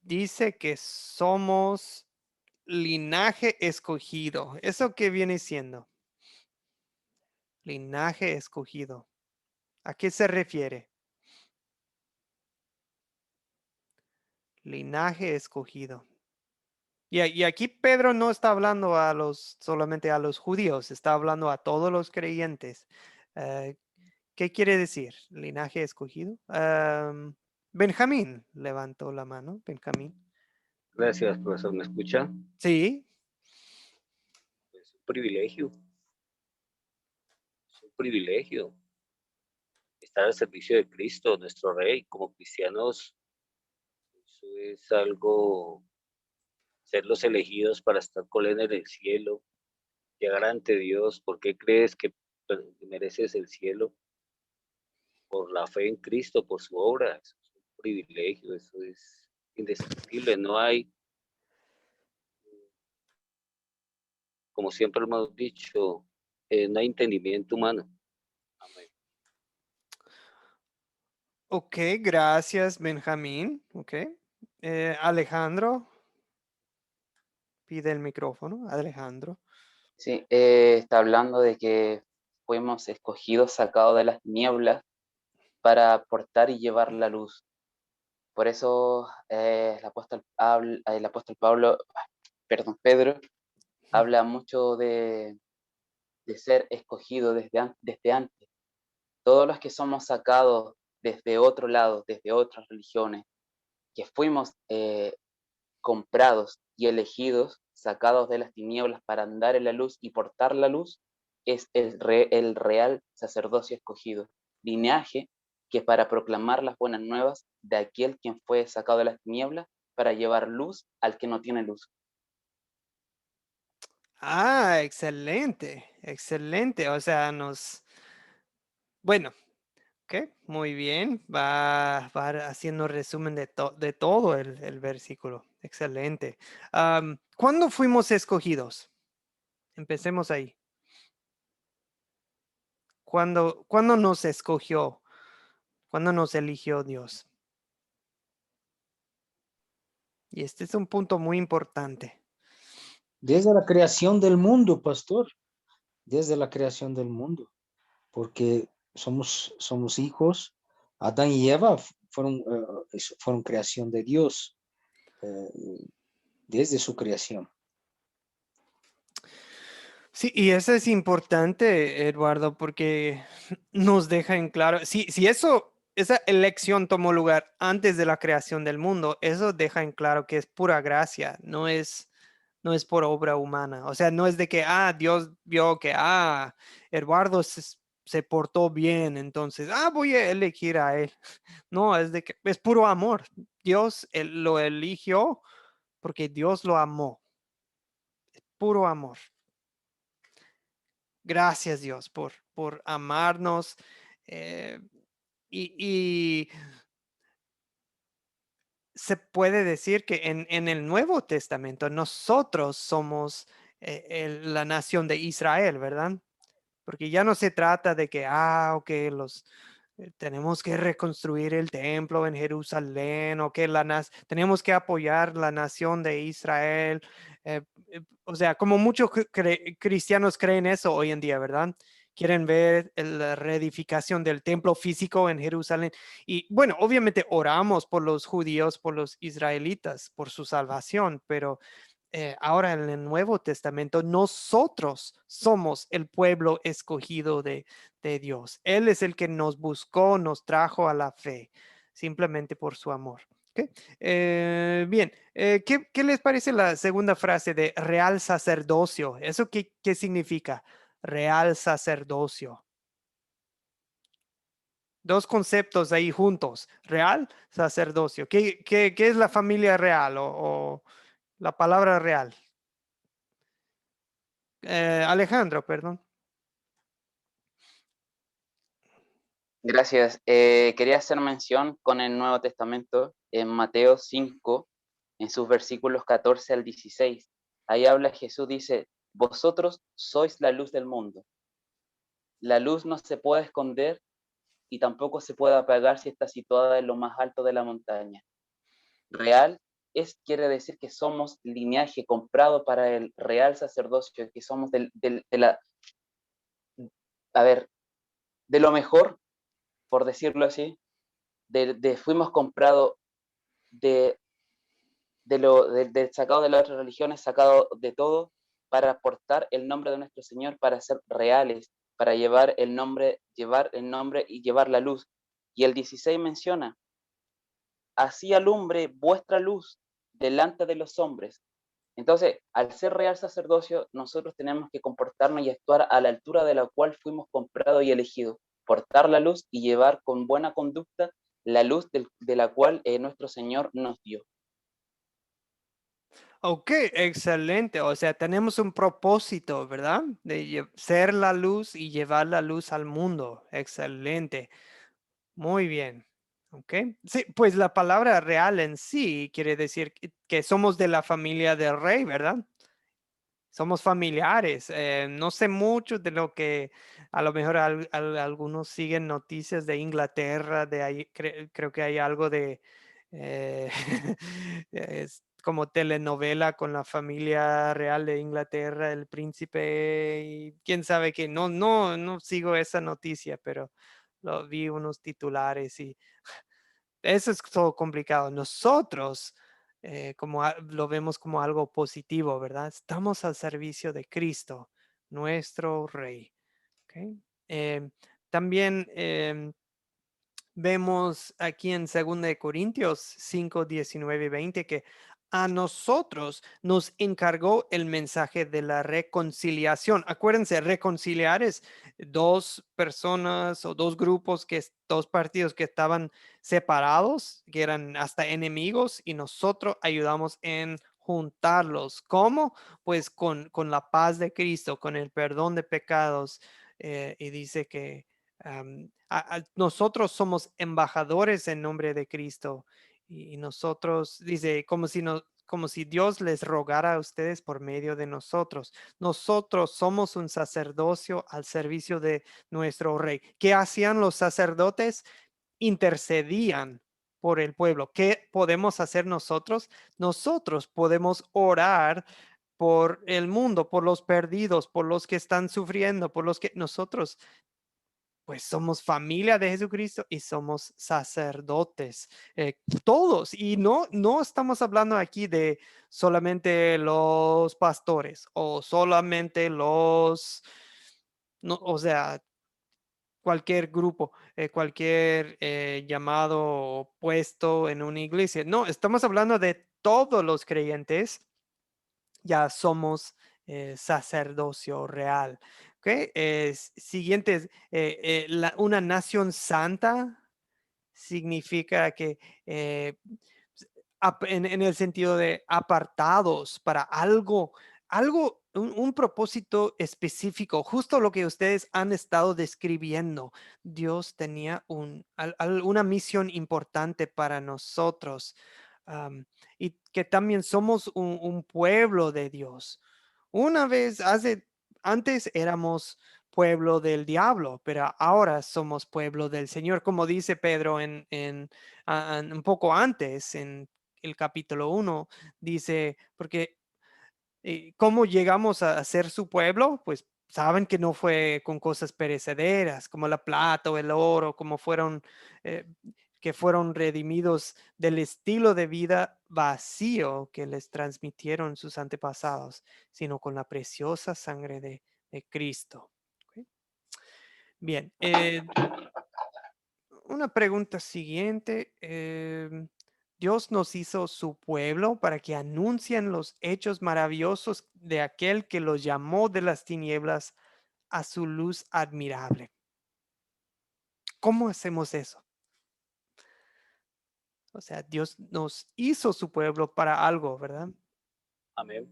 dice que somos linaje escogido. ¿Eso qué viene siendo? Linaje escogido. ¿A qué se refiere? Linaje escogido. Y aquí Pedro no está hablando solamente a los judíos, está hablando a todos los creyentes. ¿Qué quiere decir? Linaje escogido. Benjamín levantó la mano. Benjamín. Gracias, profesor. ¿Me escucha? Sí. Es un privilegio. Es un privilegio estar al servicio de Cristo, nuestro Rey. Como cristianos, eso es algo, ser los elegidos para estar con Él en el cielo, llegar ante Dios. ¿Por qué crees que mereces el cielo? Por la fe en Cristo, por su obra. Eso es un privilegio, eso es indescriptible. No hay, como siempre hemos dicho, no hay entendimiento humano. Amén. Ok, gracias, Benjamín. Ok. Alejandro, pide el micrófono. Alejandro. Sí, está hablando de que fuimos escogidos, sacados de las nieblas para aportar y llevar la luz. Por eso el apóstol Pablo, perdón, Pedro, habla mucho de ser escogido desde antes. Todos los que somos sacados desde otro lado, desde otras religiones, que fuimos comprados y elegidos, sacados de las tinieblas para andar en la luz y portar la luz, es el real sacerdocio escogido, linaje que para proclamar las buenas nuevas de aquel quien fue sacado de las tinieblas para llevar luz al que no tiene luz. Ah, excelente, excelente. O sea, bueno, ok, muy bien. Va haciendo resumen de todo el versículo. Excelente. ¿Cuándo fuimos escogidos? Empecemos ahí. ¿Cuándo nos escogió? ¿Cuándo nos eligió Dios? Y este es un punto muy importante. Desde la creación del mundo, pastor, desde la creación del mundo, porque somos hijos. Adán y Eva fueron creación de Dios desde su creación. Sí, y eso es importante, Eduardo, porque nos deja en claro, si esa elección tomó lugar antes de la creación del mundo, eso deja en claro que es pura gracia, no es por obra humana. O sea, no es de que, Dios vio que, Eduardo se portó bien, entonces, voy a elegir a él. No, es de que es puro amor. Dios lo eligió porque Dios lo amó. Puro amor. Gracias, Dios, por amarnos. eh, y se puede decir que en el Nuevo Testamento nosotros somos la nación de Israel, ¿verdad? Porque ya no se trata de que, ok, tenemos que reconstruir el templo en Jerusalén o que tenemos que apoyar la nación de Israel. O sea, como muchos cristianos creen eso hoy en día, ¿verdad? Quieren ver la reedificación del templo físico en Jerusalén. Y bueno, obviamente oramos por los judíos, por los israelitas, por su salvación, pero ahora en el Nuevo Testamento, nosotros somos el pueblo escogido de Dios. Él es el que nos buscó, nos trajo a la fe, simplemente por su amor. ¿Okay? Bien, ¿qué les parece la segunda frase de real sacerdocio? ¿Eso qué significa? Real sacerdocio. Dos conceptos ahí juntos. Real sacerdocio. ¿Qué es la familia real o la palabra real? Alejandro, perdón. Gracias. Quería hacer mención con el Nuevo Testamento en Mateo 5, en sus versículos 14 al 16. Ahí habla Jesús, dice, vosotros sois la luz del mundo. La luz no se puede esconder y tampoco se puede apagar si está situada en lo más alto de la montaña. Real quiere decir que somos linaje comprado para el real sacerdocio, que somos de lo mejor, por decirlo así, fuimos comprados sacado de las otras religiones, sacado de todo, para portar el nombre de nuestro Señor, para ser reales, para llevar el nombre y llevar la luz. Y el 16 menciona: así alumbre vuestra luz delante de los hombres. Entonces, al ser real sacerdocio, nosotros tenemos que comportarnos y actuar a la altura de la cual fuimos comprados y elegidos, portar la luz y llevar con buena conducta la luz de la cual nuestro Señor nos dio. Ok, excelente. O sea, tenemos un propósito, ¿verdad? De ser la luz y llevar la luz al mundo. Excelente. Muy bien. Ok. Sí, pues la palabra real en sí quiere decir que somos de la familia del rey, ¿verdad? Somos familiares. No sé mucho de lo que a lo mejor algunos siguen noticias de Inglaterra, de ahí creo que hay algo de es como telenovela con la familia real de Inglaterra, el príncipe y quién sabe qué. No sigo esa noticia, pero lo vi unos titulares y eso es todo complicado. Nosotros, como lo vemos como algo positivo, ¿verdad? Estamos al servicio de Cristo, nuestro Rey. ¿Ok? También vemos aquí en 2 Corintios 5, 19 y 20 que a nosotros nos encargó el mensaje de la reconciliación. Acuérdense, reconciliar es dos personas o dos grupos, dos partidos que estaban separados, que eran hasta enemigos, y nosotros ayudamos en juntarlos. ¿Cómo? Pues con la paz de Cristo, con el perdón de pecados. Y dice que nosotros somos embajadores en nombre de Cristo y nosotros, dice, como si Dios les rogara a ustedes por medio de nosotros. Nosotros somos un sacerdocio al servicio de nuestro rey. ¿Qué hacían los sacerdotes? Intercedían por el pueblo. ¿Qué podemos hacer nosotros? Nosotros podemos orar por el mundo, por los perdidos, por los que están sufriendo, por los que nosotros pues somos familia de Jesucristo y somos sacerdotes, todos. Y no estamos hablando aquí de solamente los pastores o solamente no, o sea, cualquier grupo, cualquier llamado o puesto en una iglesia. No, estamos hablando de todos los creyentes. Ya somos sacerdocio real. ¿Ok? Siguiente, una nación santa significa que en el sentido de apartados para un propósito específico, justo lo que ustedes han estado describiendo. Dios tenía una misión importante para nosotros. Y que también somos un pueblo de Dios. Una vez antes éramos pueblo del diablo, pero ahora somos pueblo del Señor, como dice Pedro un poco antes, en el capítulo 1, dice, porque ¿cómo llegamos a ser su pueblo? Pues saben que no fue con cosas perecederas como la plata o el oro, como eh, que fueron redimidos del estilo de vida vacío que les transmitieron sus antepasados, sino con la preciosa sangre de Cristo. ¿Ok? Bien, una pregunta siguiente. Dios nos hizo su pueblo para que anuncien los hechos maravillosos de aquel que los llamó de las tinieblas a su luz admirable. ¿Cómo hacemos eso? O sea, Dios nos hizo su pueblo para algo, ¿verdad? Amén.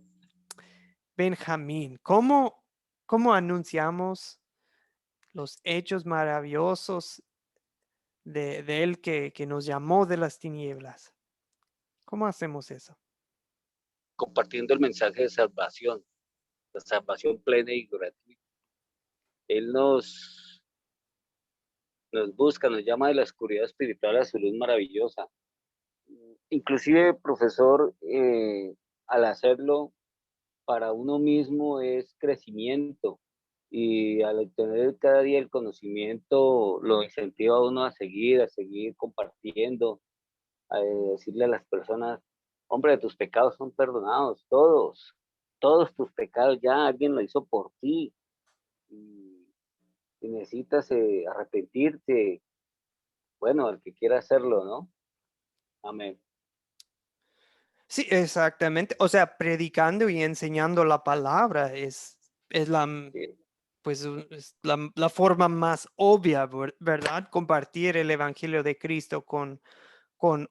Benjamín, ¿cómo anunciamos los hechos maravillosos de él que nos llamó de las tinieblas? ¿Cómo hacemos eso? Compartiendo el mensaje de salvación, la salvación plena y gratuita. Él nos busca, nos llama de la oscuridad espiritual a su luz maravillosa. Inclusive, profesor, al hacerlo para uno mismo es crecimiento y al obtener cada día el conocimiento lo incentiva a uno a seguir compartiendo, a decirle a las personas, hombre, tus pecados son perdonados, todos tus pecados ya alguien lo hizo por ti y, y necesitas arrepentirte, bueno, el que quiera hacerlo, ¿no? Amén. Sí, exactamente. O sea, predicando y enseñando la palabra es la, Sí. pues, es la forma más obvia, ¿verdad? Compartir el Evangelio de Cristo con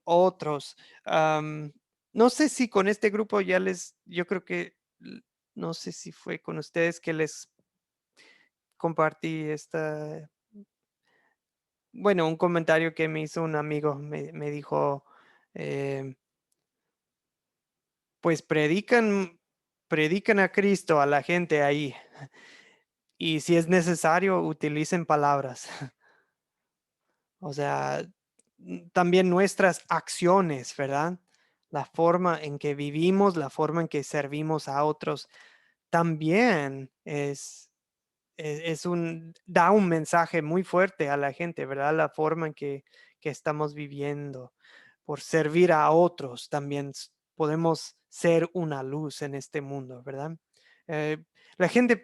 otros. No sé si con este grupo yo creo que, no sé si fue con ustedes que les compartí bueno, un comentario que me hizo un amigo, me dijo, eh, pues predican a Cristo a la gente ahí y si es necesario utilicen palabras. O sea, también nuestras acciones, ¿verdad? La forma en que vivimos, la forma en que servimos a otros, también da un mensaje muy fuerte a la gente, ¿verdad? La forma en que estamos viviendo. Por servir a otros también podemos ser una luz en este mundo, ¿verdad? La gente,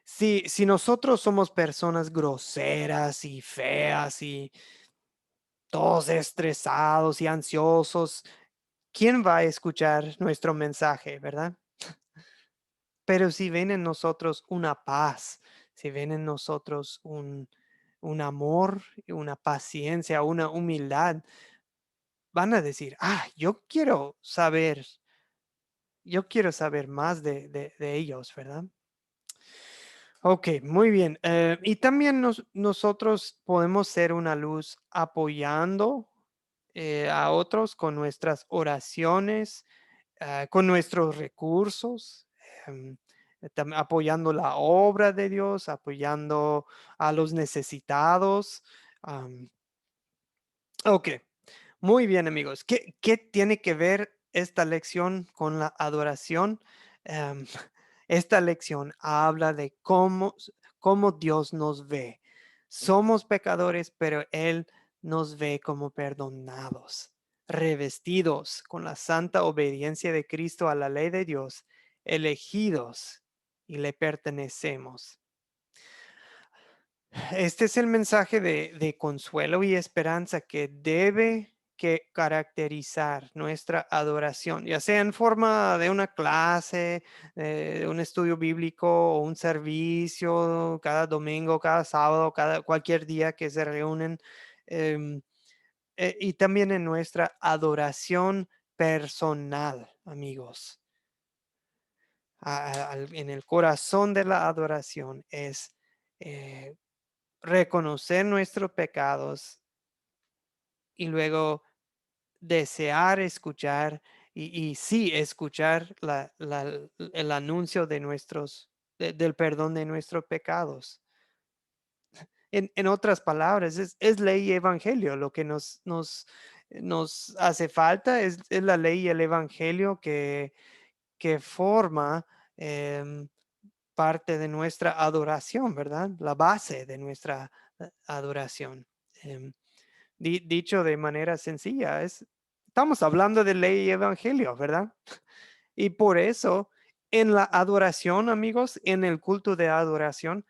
si nosotros somos personas groseras y feas y todos estresados y ansiosos, ¿quién va a escuchar nuestro mensaje, verdad? Pero si ven en nosotros una paz, si ven en nosotros un amor, una paciencia, una humildad, van a decir, yo quiero saber más de ellos, ¿verdad? Ok, muy bien. Y también nosotros podemos ser una luz apoyando a otros con nuestras oraciones, con nuestros recursos, em, apoyando la obra de Dios, apoyando a los necesitados. am, ok, muy bien amigos. ¿Qué tiene que ver esta lección con la adoración? Em, esta lección habla de cómo Dios nos ve. Somos pecadores, pero Él nos ve como perdonados, revestidos con la santa obediencia de Cristo a la ley de Dios, elegidos y le pertenecemos. Este es el mensaje de consuelo y esperanza que debe que caracterizar nuestra adoración, ya sea en forma de una clase, un estudio bíblico o un servicio cada domingo, cada sábado, cualquier día que se reúnen, em, y también en nuestra adoración personal, amigos. En el corazón de la adoración es eh, reconocer nuestros pecados y luego desear escuchar y sí escuchar el anuncio del perdón de nuestros pecados. En otras palabras, es ley y evangelio. Lo que nos hace falta es la ley y el evangelio que forma parte de nuestra adoración, ¿verdad? La base de nuestra adoración. Em, dicho de manera sencilla, estamos hablando de ley y evangelio, ¿verdad? Y por eso, en la adoración, amigos, en el culto de adoración,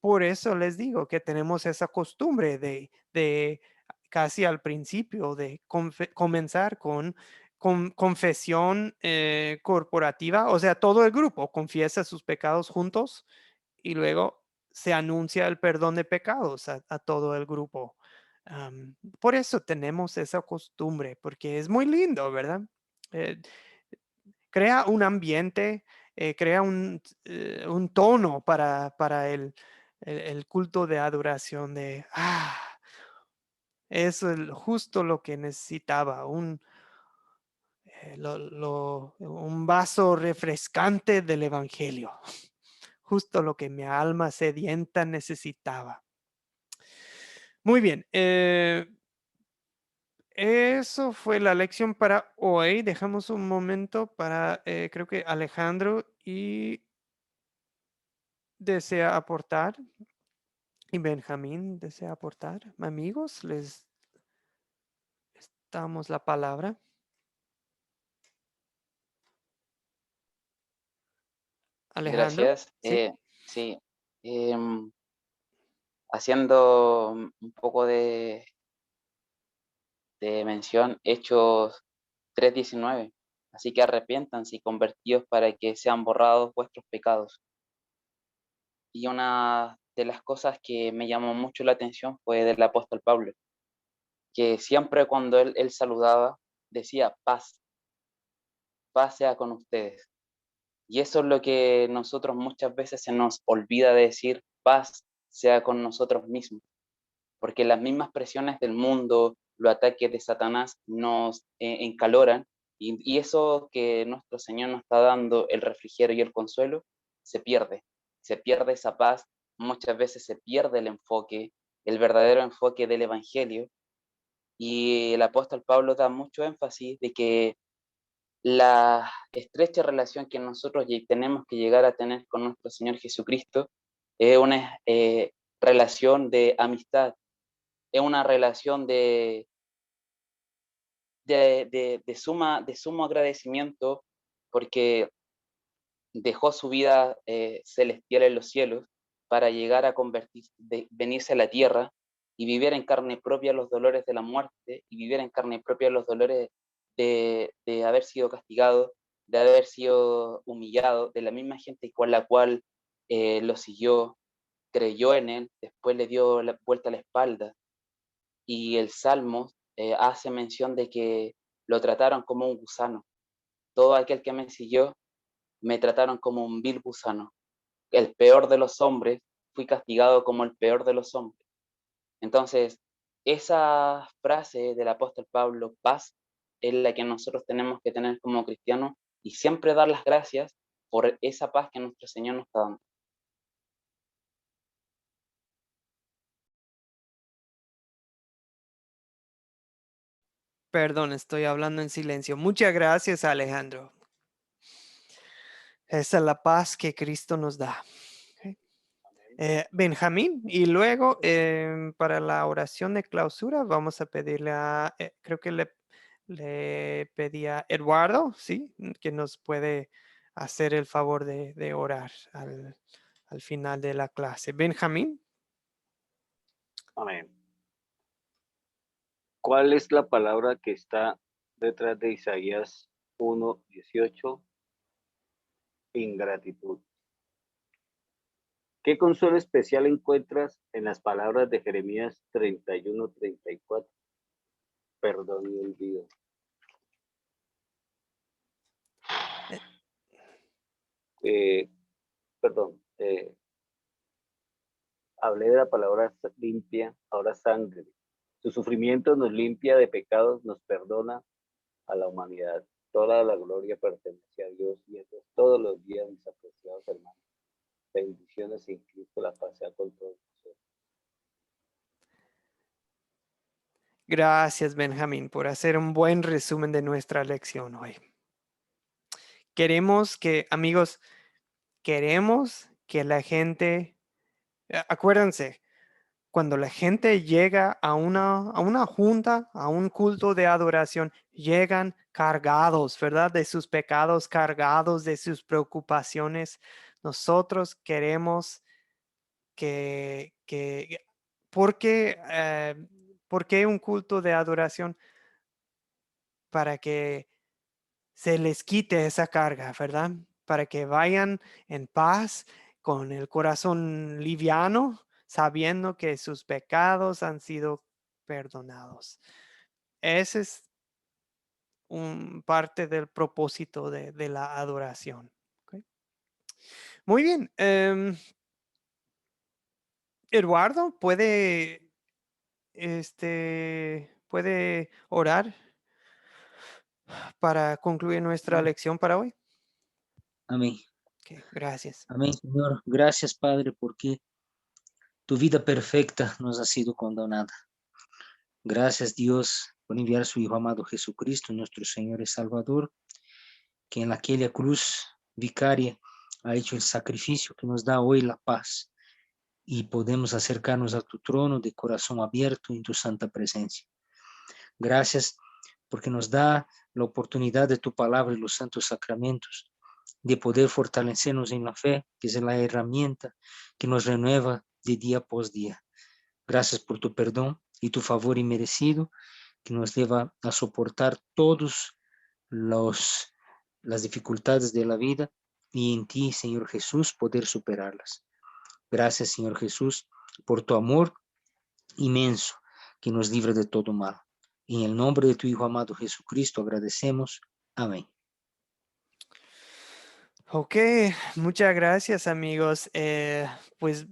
por eso les digo que tenemos esa costumbre de casi al principio de comenzar con confesión corporativa, o sea, todo el grupo confiesa sus pecados juntos y luego se anuncia el perdón de pecados a todo el grupo. Por eso tenemos esa costumbre, porque es muy lindo, ¿verdad? Eh, crea un ambiente, crea un tono para el culto de adoración es justo lo que necesitaba, un vaso refrescante del Evangelio, justo lo que mi alma sedienta necesitaba. Muy bien. eso fue la lección para hoy. Dejamos un momento para, creo que Alejandro y desea aportar. Y Benjamín desea aportar. Amigos, les damos la palabra. Alejandro, Gracias. ¿sí? Sí, haciendo un poco de mención, Hechos 3:19. Así que arrepiéntanse y convertidos para que sean borrados vuestros pecados. Y una de las cosas que me llamó mucho la atención fue del apóstol Pablo, que siempre cuando él saludaba, decía paz, paz sea con ustedes. Y eso es lo que nosotros muchas veces se nos olvida de decir, paz sea con nosotros mismos, porque las mismas presiones del mundo, los ataques de Satanás nos encaloran, y eso que nuestro Señor nos está dando, el refrigerio y el consuelo, se pierde esa paz, muchas veces se pierde el enfoque, el verdadero enfoque del Evangelio, y el apóstol Pablo da mucho énfasis de que la estrecha relación que nosotros tenemos que llegar a tener con nuestro Señor Jesucristo es una relación de amistad, es una relación de sumo agradecimiento, porque dejó su vida celestial en los cielos para llegar a venirse a la tierra y vivir en carne propia los dolores de la muerte y vivir en carne propia los dolores de haber sido castigado, de haber sido humillado, de la misma gente con la cual lo siguió, creyó en él, después le dio la vuelta a la espalda. Y el Salmo hace mención de que lo trataron como un gusano. Todo aquel que me siguió me trataron como un vil gusano. El peor de los hombres, fui castigado como el peor de los hombres. Entonces, esa frase del apóstol Pablo, paz, es la que nosotros tenemos que tener como cristianos y siempre dar las gracias por esa paz que nuestro Señor nos está dando. Perdón, estoy hablando en silencio. Muchas gracias, Alejandro. Esa es la paz que Cristo nos da. Ok. Benjamín, y luego para la oración de clausura vamos a pedirle a, creo que le pedí a Eduardo, ¿sí? Que nos puede hacer el favor de orar al final de la clase. Benjamín. Amén. ¿Cuál es la palabra que está detrás de Isaías 1:18? Ingratitud. ¿Qué consuelo especial encuentras en las palabras de Jeremías 31:34? Perdón y olvido. Perdón. Hablé de la palabra limpia, ahora sangre. Su sufrimiento nos limpia de pecados, nos perdona a la humanidad. Toda la gloria pertenece a Dios y eso es todos los días, mis apreciados hermanos. Bendiciones en Cristo, la paz sea con todos nosotros. Gracias, Benjamín, por hacer un buen resumen de nuestra lección hoy. Queremos que, amigos, queremos que la gente, acuérdense, cuando la gente llega a una junta, a un culto de adoración, llegan cargados, ¿verdad? De sus pecados, cargados de sus preocupaciones. Nosotros queremos ¿por qué un culto de adoración? Para que se les quite esa carga, ¿verdad? Para que vayan en paz, con el corazón liviano, sabiendo que sus pecados han sido perdonados. Ese es parte del propósito de la adoración. ¿Okay? Muy bien. Eduardo, ¿puede orar para concluir nuestra lección para hoy? Amén. Okay, gracias. Amén, Señor. Gracias, Padre, porque tu vida perfecta nos ha sido condonada. Gracias, Dios, por enviar a su Hijo amado Jesucristo, nuestro Señor y Salvador, que en aquella cruz vicaria ha hecho el sacrificio que nos da hoy la paz y podemos acercarnos a tu trono de corazón abierto en tu santa presencia. Gracias porque nos da la oportunidad de tu palabra y los santos sacramentos, de poder fortalecernos en la fe, que es la herramienta que nos renueva de día por día. Gracias por tu perdón y tu favor inmerecido, que nos lleva a soportar todas las dificultades de la vida y en ti, Señor Jesús, poder superarlas. Gracias, Señor Jesús, por tu amor inmenso que nos libra de todo mal. En el nombre de tu Hijo amado Jesucristo agradecemos. Amén. Ok, muchas gracias amigos. Pues